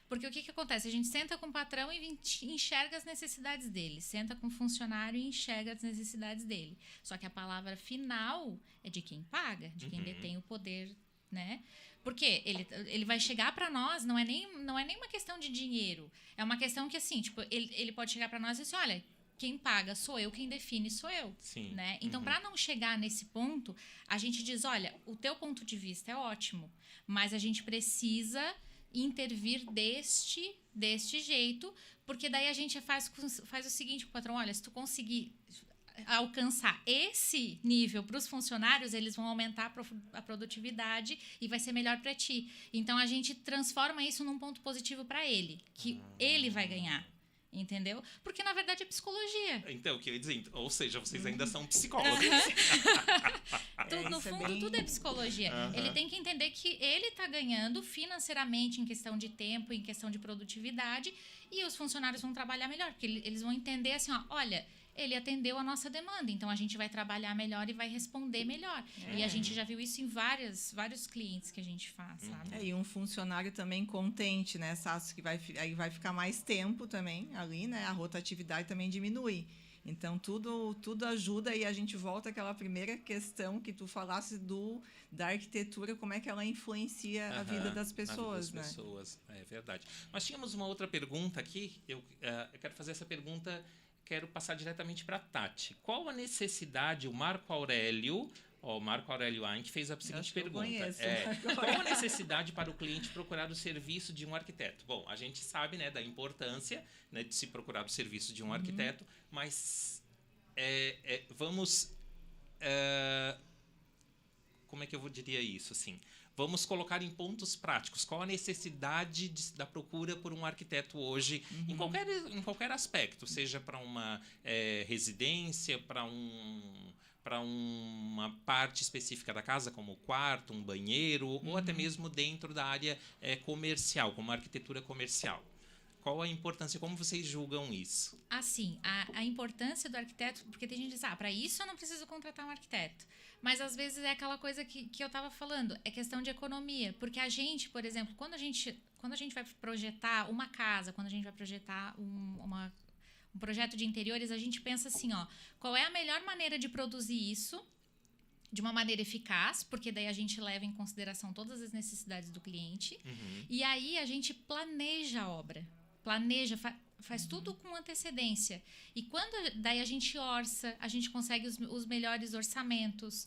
Porque o que acontece? A gente senta com o patrão e enxerga as necessidades dele. Senta com o funcionário e enxerga as necessidades dele. Só que a palavra final é de quem paga, de quem detém o poder, né? Porque ele vai chegar para nós, não é nem uma questão de dinheiro. É uma questão que, assim, tipo, ele pode chegar para nós e dizer, olha, quem paga sou eu, quem define sou eu. Sim. Né? Então, para não chegar nesse ponto, a gente diz, olha, o teu ponto de vista é ótimo, mas a gente precisa intervir deste jeito, porque daí a gente faz o seguinte, patrão, olha, se tu conseguir alcançar esse nível para os funcionários, eles vão aumentar a produtividade e vai ser melhor para ti. Então, a gente transforma isso num ponto positivo para ele, que ele vai ganhar. Entendeu? Porque, na verdade, é psicologia. Então, o que eu ia dizer, ou seja, vocês ainda são psicólogos. No fundo, tudo é psicologia. Ele tem que entender que ele está ganhando financeiramente em questão de tempo, em questão de produtividade, e os funcionários vão trabalhar melhor, porque eles vão entender assim, ó, olha, ele atendeu a nossa demanda. Então, a gente vai trabalhar melhor e vai responder melhor. E a gente já viu isso em vários clientes que a gente faz, sabe? E um funcionário também contente, né, Sasso, que aí vai ficar mais tempo também ali, né? A rotatividade também diminui. Então, tudo ajuda, e a gente volta àquela primeira questão que tu falasse da arquitetura, como é que ela influencia a vida das pessoas, né? É verdade. Nós tínhamos uma outra pergunta aqui, eu quero fazer essa pergunta, quero passar diretamente para a Tati. Qual a necessidade, o Marco Aurélio Anck fez a seguinte pergunta. Qual a necessidade para o cliente procurar o serviço de um arquiteto? Bom, a gente sabe, né, da importância, né, de se procurar o serviço de um arquiteto, mas vamos... como é que eu diria isso? Assim, vamos colocar em pontos práticos. Qual a necessidade da procura por um arquiteto hoje, em qualquer aspecto, seja para uma residência, para uma parte específica da casa, como o quarto, um banheiro, ou até mesmo dentro da área comercial, como a arquitetura comercial. Qual a importância? Como vocês julgam isso? Assim, a importância do arquiteto, porque tem gente que diz, para isso eu não preciso contratar um arquiteto. Mas às vezes é aquela coisa que eu estava falando, é questão de economia. Porque a gente, por exemplo, quando a gente vai projetar uma casa, quando a gente vai projetar um projeto de interiores, a gente pensa assim, qual é a melhor maneira de produzir isso de uma maneira eficaz, porque daí a gente leva em consideração todas as necessidades do cliente. E aí a gente planeja a obra. Faz tudo com antecedência. E quando daí a gente orça, a gente consegue os melhores orçamentos.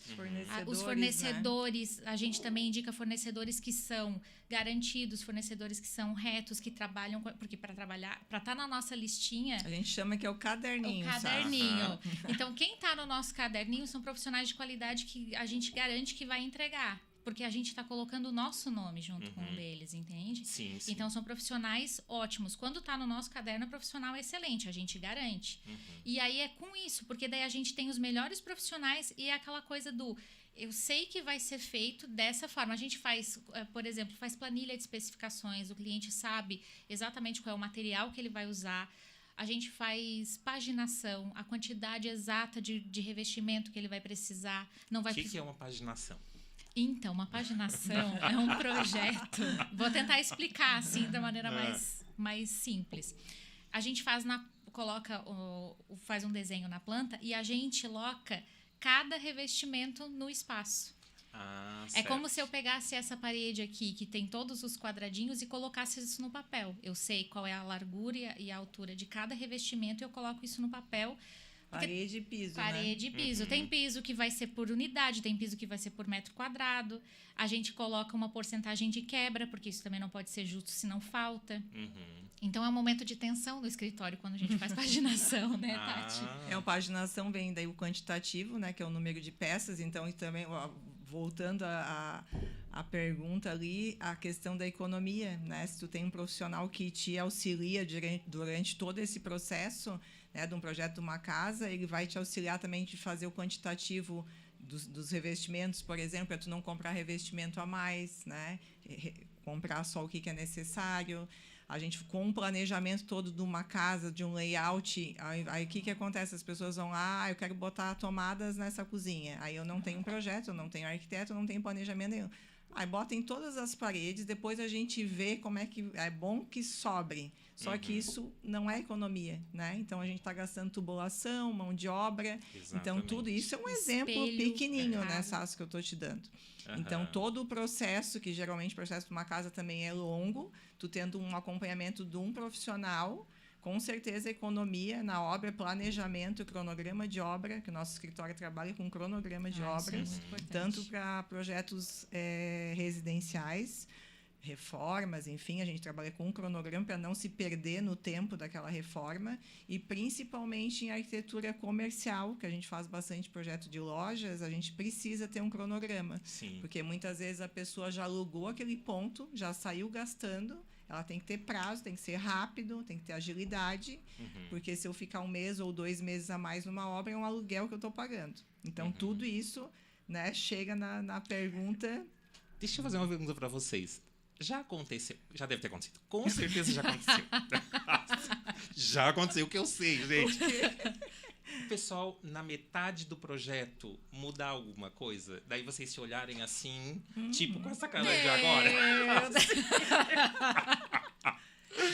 Os fornecedores, né? A gente também indica fornecedores que são garantidos, fornecedores que são retos, que trabalham... Porque para estar na nossa listinha... A gente chama que é o caderninho. Então, quem está no nosso caderninho são profissionais de qualidade que a gente garante que vai entregar. Porque a gente está colocando o nosso nome junto com o deles, entende? Sim. Então, são profissionais ótimos. Quando está no nosso caderno, é profissional excelente, a gente garante. E aí é com isso, porque daí a gente tem os melhores profissionais e é aquela coisa do... Eu sei que vai ser feito dessa forma. A gente faz, por exemplo, faz planilha de especificações, o cliente sabe exatamente qual é o material que ele vai usar. A gente faz paginação, a quantidade exata de revestimento que ele vai precisar. O que é uma paginação? Então, uma paginação é um projeto... Vou tentar explicar, assim, da maneira mais simples. A gente faz um desenho na planta e a gente loca cada revestimento no espaço. É como se eu pegasse essa parede aqui, que tem todos os quadradinhos, e colocasse isso no papel. Eu sei qual é a largura e a altura de cada revestimento e eu coloco isso no papel... Parede e piso, Parede e piso. Tem piso que vai ser por unidade, tem piso que vai ser por metro quadrado. A gente coloca uma porcentagem de quebra, porque isso também não pode ser justo se não falta. Então, é um momento de tensão no escritório quando a gente faz paginação, né, Tati? A paginação vem daí o quantitativo, né, que é o número de peças. Então, e também, voltando a pergunta ali, a questão da economia, né? Se tu tem um profissional que te auxilia durante todo esse processo, né, de um projeto de uma casa, ele vai te auxiliar também de fazer o quantitativo dos revestimentos, por exemplo, para tu não comprar revestimento a mais, né? Comprar só o que é necessário. A gente, com o planejamento todo de uma casa, de um layout, aí o que acontece? As pessoas vão lá, eu quero botar tomadas nessa cozinha. Aí eu não tenho um projeto, eu não tenho arquiteto, eu não tenho planejamento nenhum. Aí bota em todas as paredes, depois a gente vê como é que é bom que sobre. Só que isso não é economia, né? Então, a gente está gastando tubulação, mão de obra. Exatamente. Então, tudo isso é um exemplo pequenininho, né, Sasso, que eu estou te dando. Então, todo o processo, que geralmente o processo de uma casa também é longo, tu tendo um acompanhamento de um profissional, com certeza economia na obra, planejamento, cronograma de obra, que o nosso escritório trabalha com cronograma de obra, tanto para projetos residenciais, reformas, enfim, a gente trabalha com um cronograma para não se perder no tempo daquela reforma, e principalmente em arquitetura comercial, que a gente faz bastante projeto de lojas, a gente precisa ter um cronograma. Sim. Porque muitas vezes a pessoa já alugou aquele ponto, já saiu gastando, ela tem que ter prazo, tem que ser rápido, tem que ter agilidade, porque se eu ficar 1 mês ou 2 meses a mais numa obra, é um aluguel que eu estou pagando. Então, tudo isso, né, chega na pergunta... Deixa eu fazer uma pergunta para vocês. Já aconteceu? Já deve ter acontecido. Com certeza já aconteceu. Já aconteceu, o que eu sei, gente. o pessoal, na metade do projeto, mudar alguma coisa? Daí vocês se olharem assim, tipo, com essa cara de agora?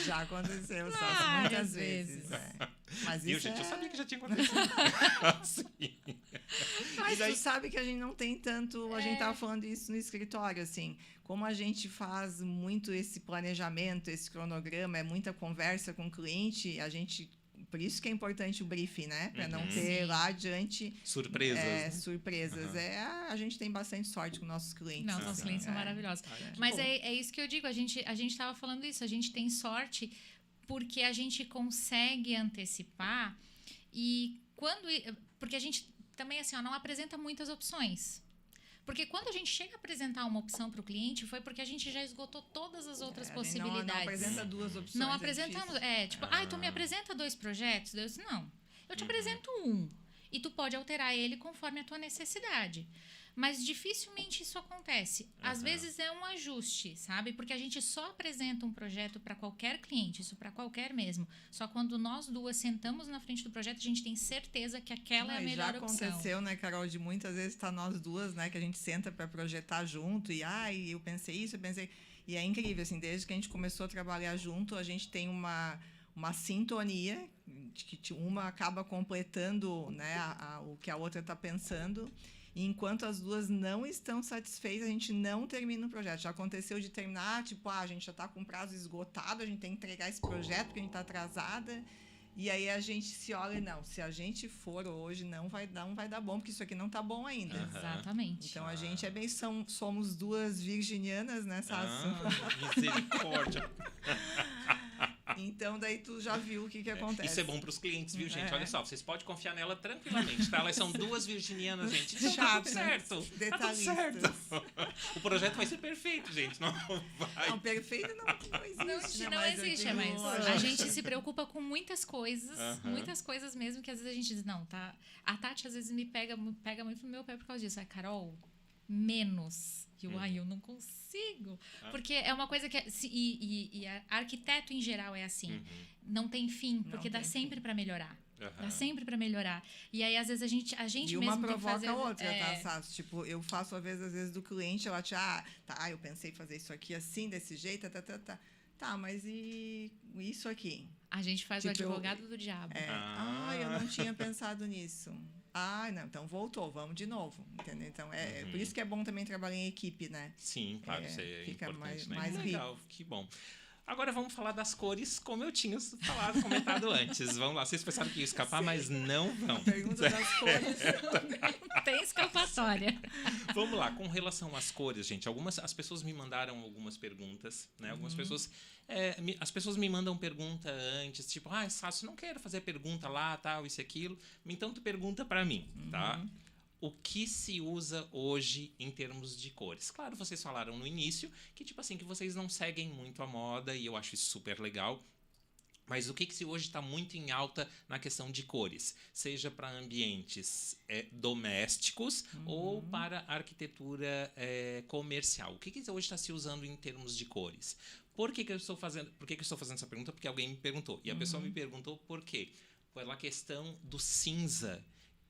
Já aconteceu, Sassi, muitas vezes. Mas Viu, isso gente? Eu sabia que já tinha acontecido. Assim. Mas daí... tu sabe que a gente não tem tanto... A gente tava falando isso no escritório, assim. Como a gente faz muito esse planejamento, esse cronograma, é muita conversa com o cliente, a gente... Por isso que é importante o briefing, né? Para não ter lá adiante... Surpresas. Surpresas. A gente tem bastante sorte com nossos clientes. Não, nossos clientes são maravilhosos. Mas é isso que eu digo, a gente estava falando isso, a gente tem sorte porque a gente consegue antecipar e porque a gente também assim, não apresenta muitas opções. Porque quando a gente chega a apresentar uma opção para o cliente, foi porque a gente já esgotou todas as outras possibilidades. Não apresenta duas opções. Não apresentamos. Tu me apresenta 2 projetos? Eu disse, não. Eu te apresento um. E tu pode alterar ele conforme a tua necessidade. Mas dificilmente isso acontece. Às vezes é um ajuste, sabe? Porque a gente só apresenta um projeto para qualquer cliente, isso para qualquer mesmo. Só quando nós duas sentamos na frente do projeto, a gente tem certeza que aquela é a melhor opção. Já aconteceu, né, Carol, de muitas vezes tá nós duas, né, que a gente senta para projetar junto e eu pensei isso, eu pensei... E é incrível, assim, desde que a gente começou a trabalhar junto, a gente tem uma sintonia, de que uma acaba completando, né, o que a outra está pensando. E enquanto as duas não estão satisfeitas, a gente não termina o projeto. Já aconteceu de terminar, tipo, a gente já está com o prazo esgotado, a gente tem que entregar esse projeto porque a gente está atrasada. E aí a gente se olha e não, se a gente for hoje, não vai dar bom, porque isso aqui não está bom ainda. Exatamente. Então a gente somos duas virginianas, né, Sassi? Misericórdia. Então, daí tu já viu o que acontece. Isso é bom para os clientes, viu, gente? Olha só, vocês podem confiar nela tranquilamente, tá? Elas são duas virginianas, gente. Então tá tudo certo. Detalhistas. Tá tudo certo. O projeto vai ser perfeito, gente. Não vai. Não, perfeito não existe. Não existe, mas a gente se preocupa com muitas coisas, muitas coisas mesmo, que às vezes a gente diz, não, tá. A Tati às vezes me pega muito no meu pé por causa disso. Carol, menos. Eu não consigo. Porque é uma coisa que... E arquiteto em geral é assim. Não tem fim, porque dá sempre para melhorar. Dá sempre para melhorar. E aí, às vezes, a gente e mesmo uma tem que fazer... provoca a outra, tá, Sassi? Tipo, eu faço, às vezes, do cliente, ela te... eu pensei em fazer isso aqui assim, desse jeito, Tá, mas e isso aqui? A gente faz o advogado do diabo. Eu não tinha pensado nisso. Não, então voltou, vamos de novo, entendeu? Então, por isso que é bom também trabalhar em equipe, né? Sim, claro, isso é fica importante, mais né? rico. Legal, que bom. Agora vamos falar das cores, como eu tinha comentado antes. Vamos lá, vocês pensaram que ia escapar, mas não vão. Pergunta das cores. Tem escapatória. Vamos lá, com relação às cores, gente. As pessoas me mandaram algumas perguntas, né? Algumas pessoas... as pessoas me mandam pergunta antes, tipo, Sassi, não quero fazer pergunta lá, tal, isso e aquilo. Então tu pergunta pra mim, tá? O que se usa hoje em termos de cores? Claro, vocês falaram no início que, tipo assim, que vocês não seguem muito a moda, e eu acho isso super legal. Mas o que se hoje está muito em alta na questão de cores? Seja para ambientes domésticos ou para arquitetura comercial. O que hoje está se usando em termos de cores? Por que eu estou fazendo essa pergunta? Porque alguém me perguntou. E a pessoa me perguntou por quê? Pela questão do cinza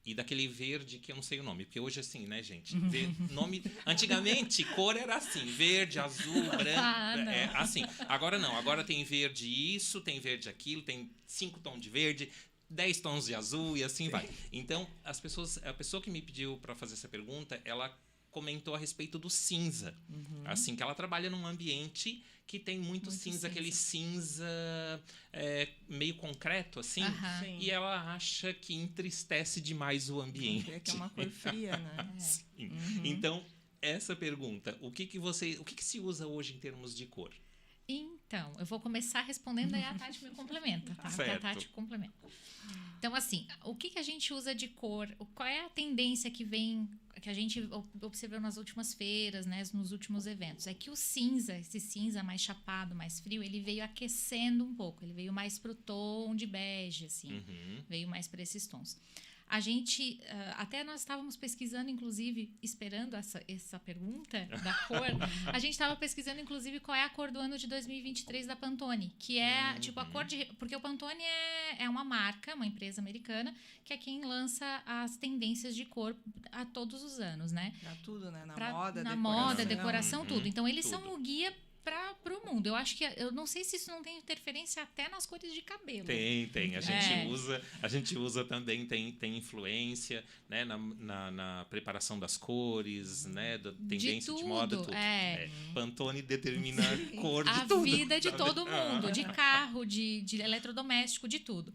e daquele verde que eu não sei o nome. Porque hoje é assim, né, gente? Antigamente, cor era assim. Verde, azul, branco. Assim. Agora não. Agora tem verde isso, tem verde aquilo, tem 5 tons de verde, 10 tons de azul e assim vai. Então, a pessoa que me pediu para fazer essa pergunta, ela comentou a respeito do cinza. Assim, que ela trabalha num ambiente que tem muito cinza, aquele cinza meio concreto, assim. E ela acha que entristece demais o ambiente. Que é uma cor fria, né? Sim. Então, essa pergunta, o que se usa hoje em termos de cor? Então, eu vou começar respondendo, aí a Tati me complementa, tá? Certo. A Tati complementa. Então, assim, o que a gente usa de cor? Qual é a tendência que a gente observou nas últimas feiras, né, nos últimos eventos? É que o cinza, esse cinza mais chapado, mais frio, ele veio aquecendo um pouco. Ele veio mais pro tom de bege, assim. Veio mais para esses tons. A gente, até nós estávamos pesquisando, inclusive, esperando essa pergunta da cor, a gente estava pesquisando, inclusive, qual é a cor do ano de 2023 da Pantone, que é, tipo, a cor de... Porque o Pantone é uma marca, uma empresa americana, que é quem lança as tendências de cor a todos os anos, né? Pra tudo, né? Na moda, decoração, tudo. Então, eles tudo. são o guia para o mundo. Eu acho que... Eu não sei se isso não tem interferência até nas cores de cabelo. Tem. A gente usa também, tem influência, né, na preparação das cores, né, da tendência de moda, tudo. Pantone determina a cor de tudo. A vida de todo mundo, de carro, de eletrodoméstico, de tudo.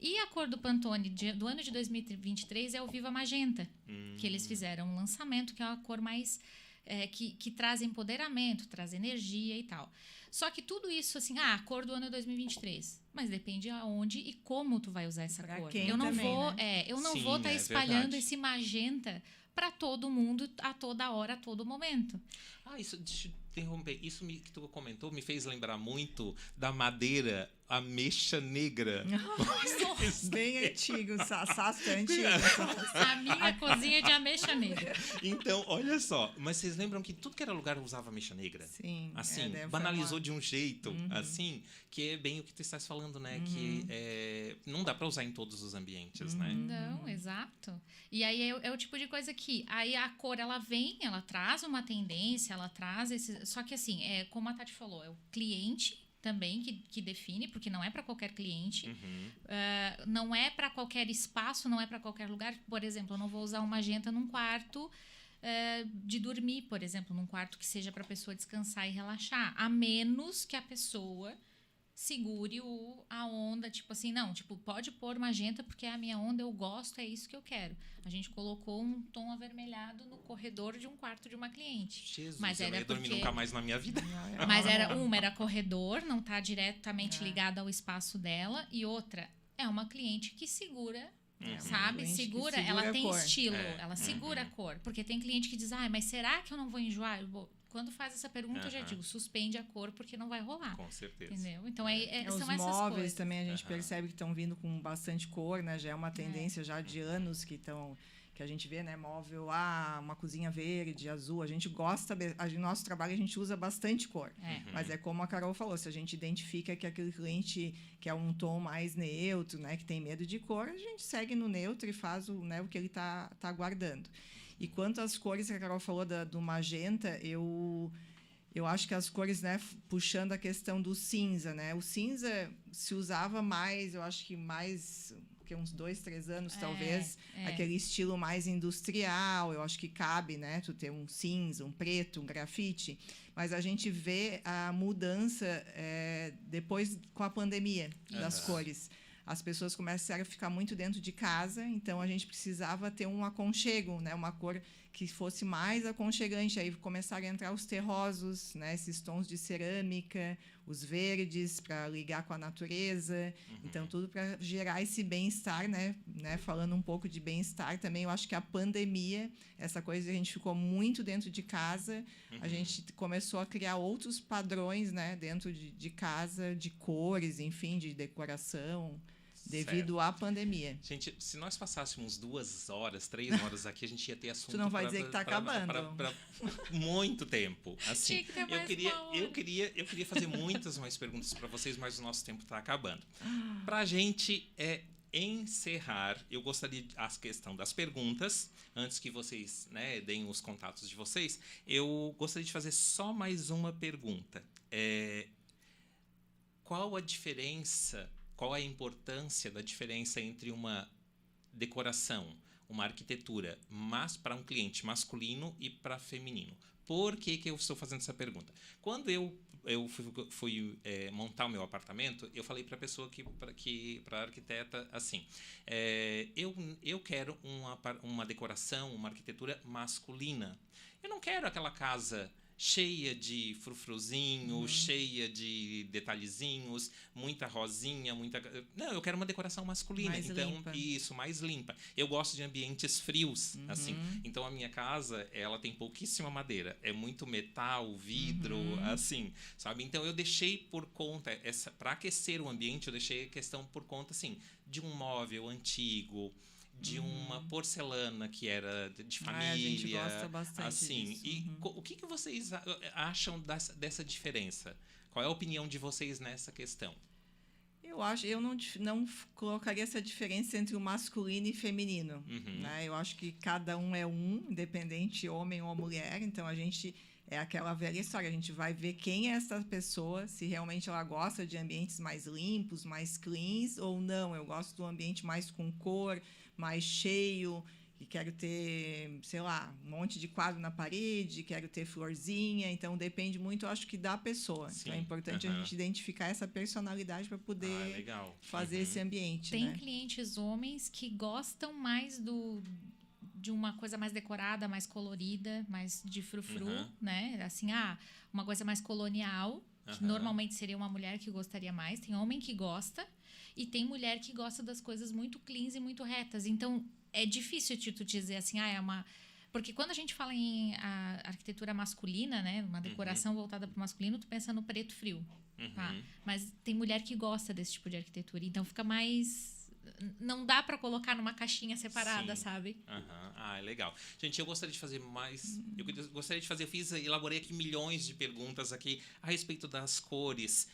E a cor do Pantone do ano de 2023 é o Viva Magenta, que eles fizeram um lançamento, que é uma cor mais... que traz empoderamento, traz energia e tal. Só que tudo isso, assim, a cor do ano é 2023. Mas depende aonde e como tu vai usar essa cor. Quem eu não também, vou, né? eu não vou estar espalhando esse magenta para todo mundo, a toda hora, a todo momento. Isso, deixa eu interromper. Isso que tu comentou me fez lembrar muito da madeira ameixa negra. Bem antigo, Sasso é antigo. A minha cozinha é de ameixa negra. Então, olha só. Mas vocês lembram que tudo que era lugar usava ameixa negra? Sim. Assim, banalizou de um jeito, assim, que é bem o que tu estás falando, né? Que não dá para usar em todos os ambientes, né? Não, exato. E aí é o tipo de coisa que... Aí a cor, ela traz uma tendência, ela traz esse... Só que assim, como a Tati falou, é o cliente também que define, porque não é para qualquer cliente, não é para qualquer espaço, não é para qualquer lugar. Por exemplo, eu não vou usar um magenta num quarto de dormir, por exemplo, num quarto que seja para a pessoa descansar e relaxar, a menos que a pessoa segure a onda, tipo assim, não, tipo, pode pôr magenta porque é a minha onda, eu gosto, é isso que eu quero. A gente colocou um tom avermelhado no corredor de um quarto de uma cliente. Jesus, mas eu não ia dormir nunca mais na minha vida. Mas era corredor, não está diretamente ligado ao espaço dela, e outra, é uma cliente que segura, sabe? Segura, ela tem estilo, ela segura a cor. Porque tem cliente que diz, mas será que eu não vou enjoar? Quando faz essa pergunta, eu já digo, suspende a cor porque não vai rolar. Com certeza. Entendeu? Então, os são essas móveis coisas. também a gente percebe que estão vindo com bastante cor, né? Já é uma tendência já de anos que a gente vê, né? Móvel, uma cozinha verde, azul. A gente gosta, no nosso trabalho a gente usa bastante cor. Mas é como a Carol falou, se a gente identifica que aquele cliente quer um tom mais neutro, né? Que tem medo de cor, a gente segue no neutro e faz o que ele tá aguardando. E quanto às cores que a Carol falou do magenta, eu acho que as cores, né, puxando a questão do cinza, né? O cinza se usava mais, eu acho que mais que uns 2, 3 anos, talvez, aquele estilo mais industrial, eu acho que cabe, né? Tu ter um cinza, um preto, um grafite. Mas a gente vê a mudança depois com a pandemia das cores. As pessoas começaram a ficar muito dentro de casa, então a gente precisava ter um aconchego, né? Uma cor que fosse mais aconchegante. Aí começaram a entrar os terrosos, né? Esses tons de cerâmica, os verdes para ligar com a natureza. Então, tudo para gerar esse bem-estar, né? Falando um pouco de bem-estar também, eu acho que a pandemia, essa coisa, a gente ficou muito dentro de casa, a gente começou a criar outros padrões, né? Dentro de casa, de cores, enfim, de decoração, devido à pandemia. Gente, se nós passássemos 2 horas, 3 horas aqui, a gente ia ter assunto. Tu não vai dizer que está acabando. Para muito tempo. Assim, tinha que ter mais eu queria fazer muitas mais perguntas para vocês, mas o nosso tempo está acabando. Para a gente encerrar, eu gostaria a questão das perguntas, antes que vocês, né, deem os contatos de vocês, eu gostaria de fazer só mais uma pergunta. Qual a diferença? Qual a importância da diferença entre uma decoração, uma arquitetura, mas para um cliente masculino e para feminino? Por que eu estou fazendo essa pergunta? Quando eu fui montar o meu apartamento, eu falei para a pessoa para a arquiteta, assim, eu quero uma decoração, uma arquitetura masculina. Eu não quero aquela casa cheia de frufruzinho, cheia de detalhezinhos, muita rosinha, Não, eu quero uma decoração masculina. Mais limpa. Isso, mais limpa. Eu gosto de ambientes frios, assim. Então, a minha casa, ela tem pouquíssima madeira. É muito metal, vidro, assim, sabe? Então, eu deixei por conta, para aquecer o ambiente, eu deixei a questão por conta, assim, de um móvel antigo, de uma porcelana que era de família. A gente gosta bastante assim, disso. E o que vocês acham dessa diferença? Qual é a opinião de vocês nessa questão? Eu não colocaria essa diferença entre o masculino e feminino. Né? Eu acho que cada um é independente homem ou mulher. Então, a gente... É aquela velha história, a gente vai ver quem é essa pessoa, se realmente ela gosta de ambientes mais limpos, mais cleans, ou não. Eu gosto do ambiente mais com cor, mais cheio, e quero ter, sei lá, um monte de quadro na parede, quero ter florzinha. Então, depende muito, eu acho que da pessoa. Sim. Então, é importante a gente identificar essa personalidade para poder fazer esse ambiente. Tem né? clientes homens que gostam mais de uma coisa mais decorada, mais colorida, mais de frufru, né? Assim, uma coisa mais colonial, que normalmente seria uma mulher que gostaria mais. Tem homem que gosta e tem mulher que gosta das coisas muito cleans e muito retas. Então, é difícil tu dizer assim, é uma... Porque quando a gente fala em arquitetura masculina, né? Uma decoração voltada para o masculino, tu pensa no preto frio. Tá? Mas tem mulher que gosta desse tipo de arquitetura. Então, fica mais... Não dá para colocar numa caixinha separada, sabe? É legal. Gente, eu gostaria de fazer mais... elaborei aqui milhões de perguntas aqui a respeito das cores,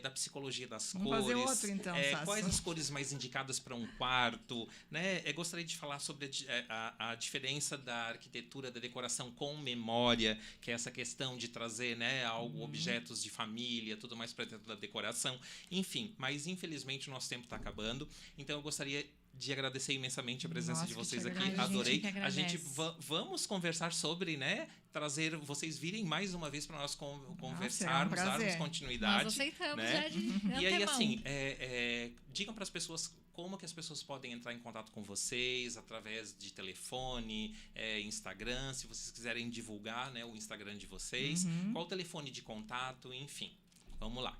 da psicologia das cores. Vamos fazer outro, então, quais as cores mais indicadas para um quarto, né? Gostaria de falar sobre a diferença da arquitetura, da decoração com memória, que é essa questão de trazer, né, objetos de família, tudo mais para dentro da decoração. Enfim, mas infelizmente o nosso tempo está acabando. Então, eu gostaria de agradecer imensamente a presença de vocês aqui. Adorei. A gente vamos conversar sobre, né? Trazer, vocês virem mais uma vez para nós conversarmos, darmos continuidade. Nós aceitamos, né? E aí, assim, digam para as pessoas como que as pessoas podem entrar em contato com vocês, através de telefone, Instagram, se vocês quiserem divulgar, né, o Instagram de vocês, qual o telefone de contato, enfim. Vamos lá.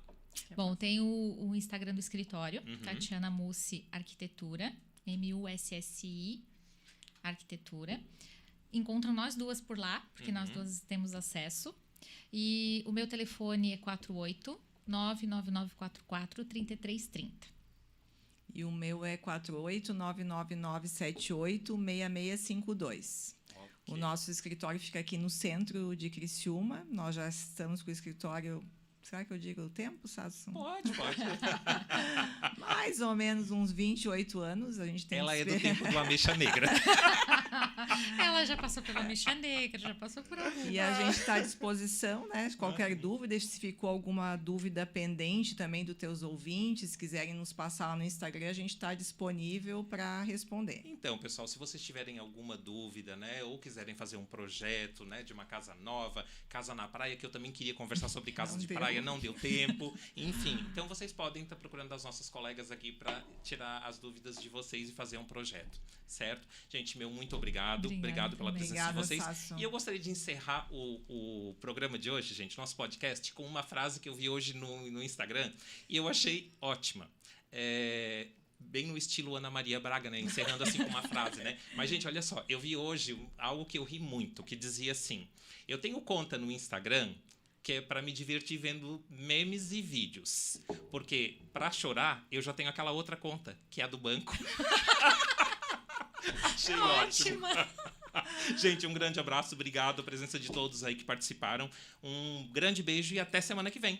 Bom, tem o Instagram do escritório, Tatiana Mussi Arquitetura, MUSSI Arquitetura. Encontram nós duas por lá, porque nós duas temos acesso. E o meu telefone é 48-99944-3330. E o meu é 48-99978-6652. Okay. O nosso escritório fica aqui no centro de Criciúma. Nós já estamos com o escritório... Será que eu digo o tempo, Sasson? Pode. Mais ou menos uns 28 anos. A gente tem Ela é do tempo do Ameixa Negra. Ela já passou pela Ameixa Negra, já passou por alguma. E a gente está à disposição, né? Qualquer dúvida, se ficou alguma dúvida pendente também dos teus ouvintes, se quiserem nos passar lá no Instagram, a gente está disponível para responder. Então, pessoal, se vocês tiverem alguma dúvida, né? Ou quiserem fazer um projeto, né? De uma casa nova, casa na praia, que eu também queria conversar sobre casa de praia. Não deu tempo, enfim. Então, vocês podem estar procurando as nossas colegas aqui para tirar as dúvidas de vocês e fazer um projeto, certo? Gente, muito obrigado. Obrigado pela presença de vocês. Sasson. E eu gostaria de encerrar o programa de hoje, gente, nosso podcast, com uma frase que eu vi hoje no Instagram e eu achei ótima. Bem no estilo Ana Maria Braga, né? Encerrando assim com uma frase, né? Mas, gente, olha só. Eu vi hoje algo que eu ri muito, que dizia assim... Eu tenho conta no Instagram... que é para me divertir vendo memes e vídeos. Porque, para chorar, eu já tenho aquela outra conta, que é a do banco. Achei ótimo. Gente, um grande abraço, obrigado a presença de todos aí que participaram. Um grande beijo e até semana que vem.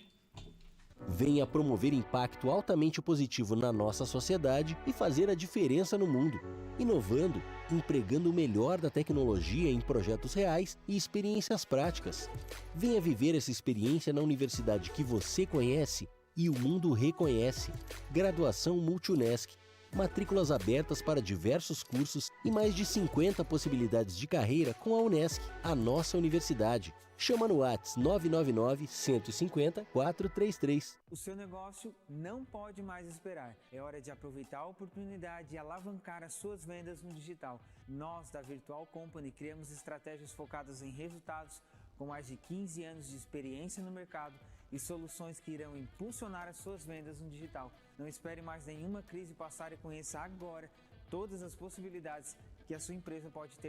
Venha promover impacto altamente positivo na nossa sociedade e fazer a diferença no mundo, inovando, empregando o melhor da tecnologia em projetos reais e experiências práticas. Venha viver essa experiência na universidade que você conhece e o mundo reconhece. Graduação Multunesc. Matrículas abertas para diversos cursos e mais de 50 possibilidades de carreira com a Unesc, a nossa universidade. Chama no WhatsApp 999-150-433. O seu negócio não pode mais esperar. É hora de aproveitar a oportunidade e alavancar as suas vendas no digital. Nós, da Virtual Company, criamos estratégias focadas em resultados com mais de 15 anos de experiência no mercado e soluções que irão impulsionar as suas vendas no digital. Não espere mais nenhuma crise passar e conheça agora todas as possibilidades que a sua empresa pode ter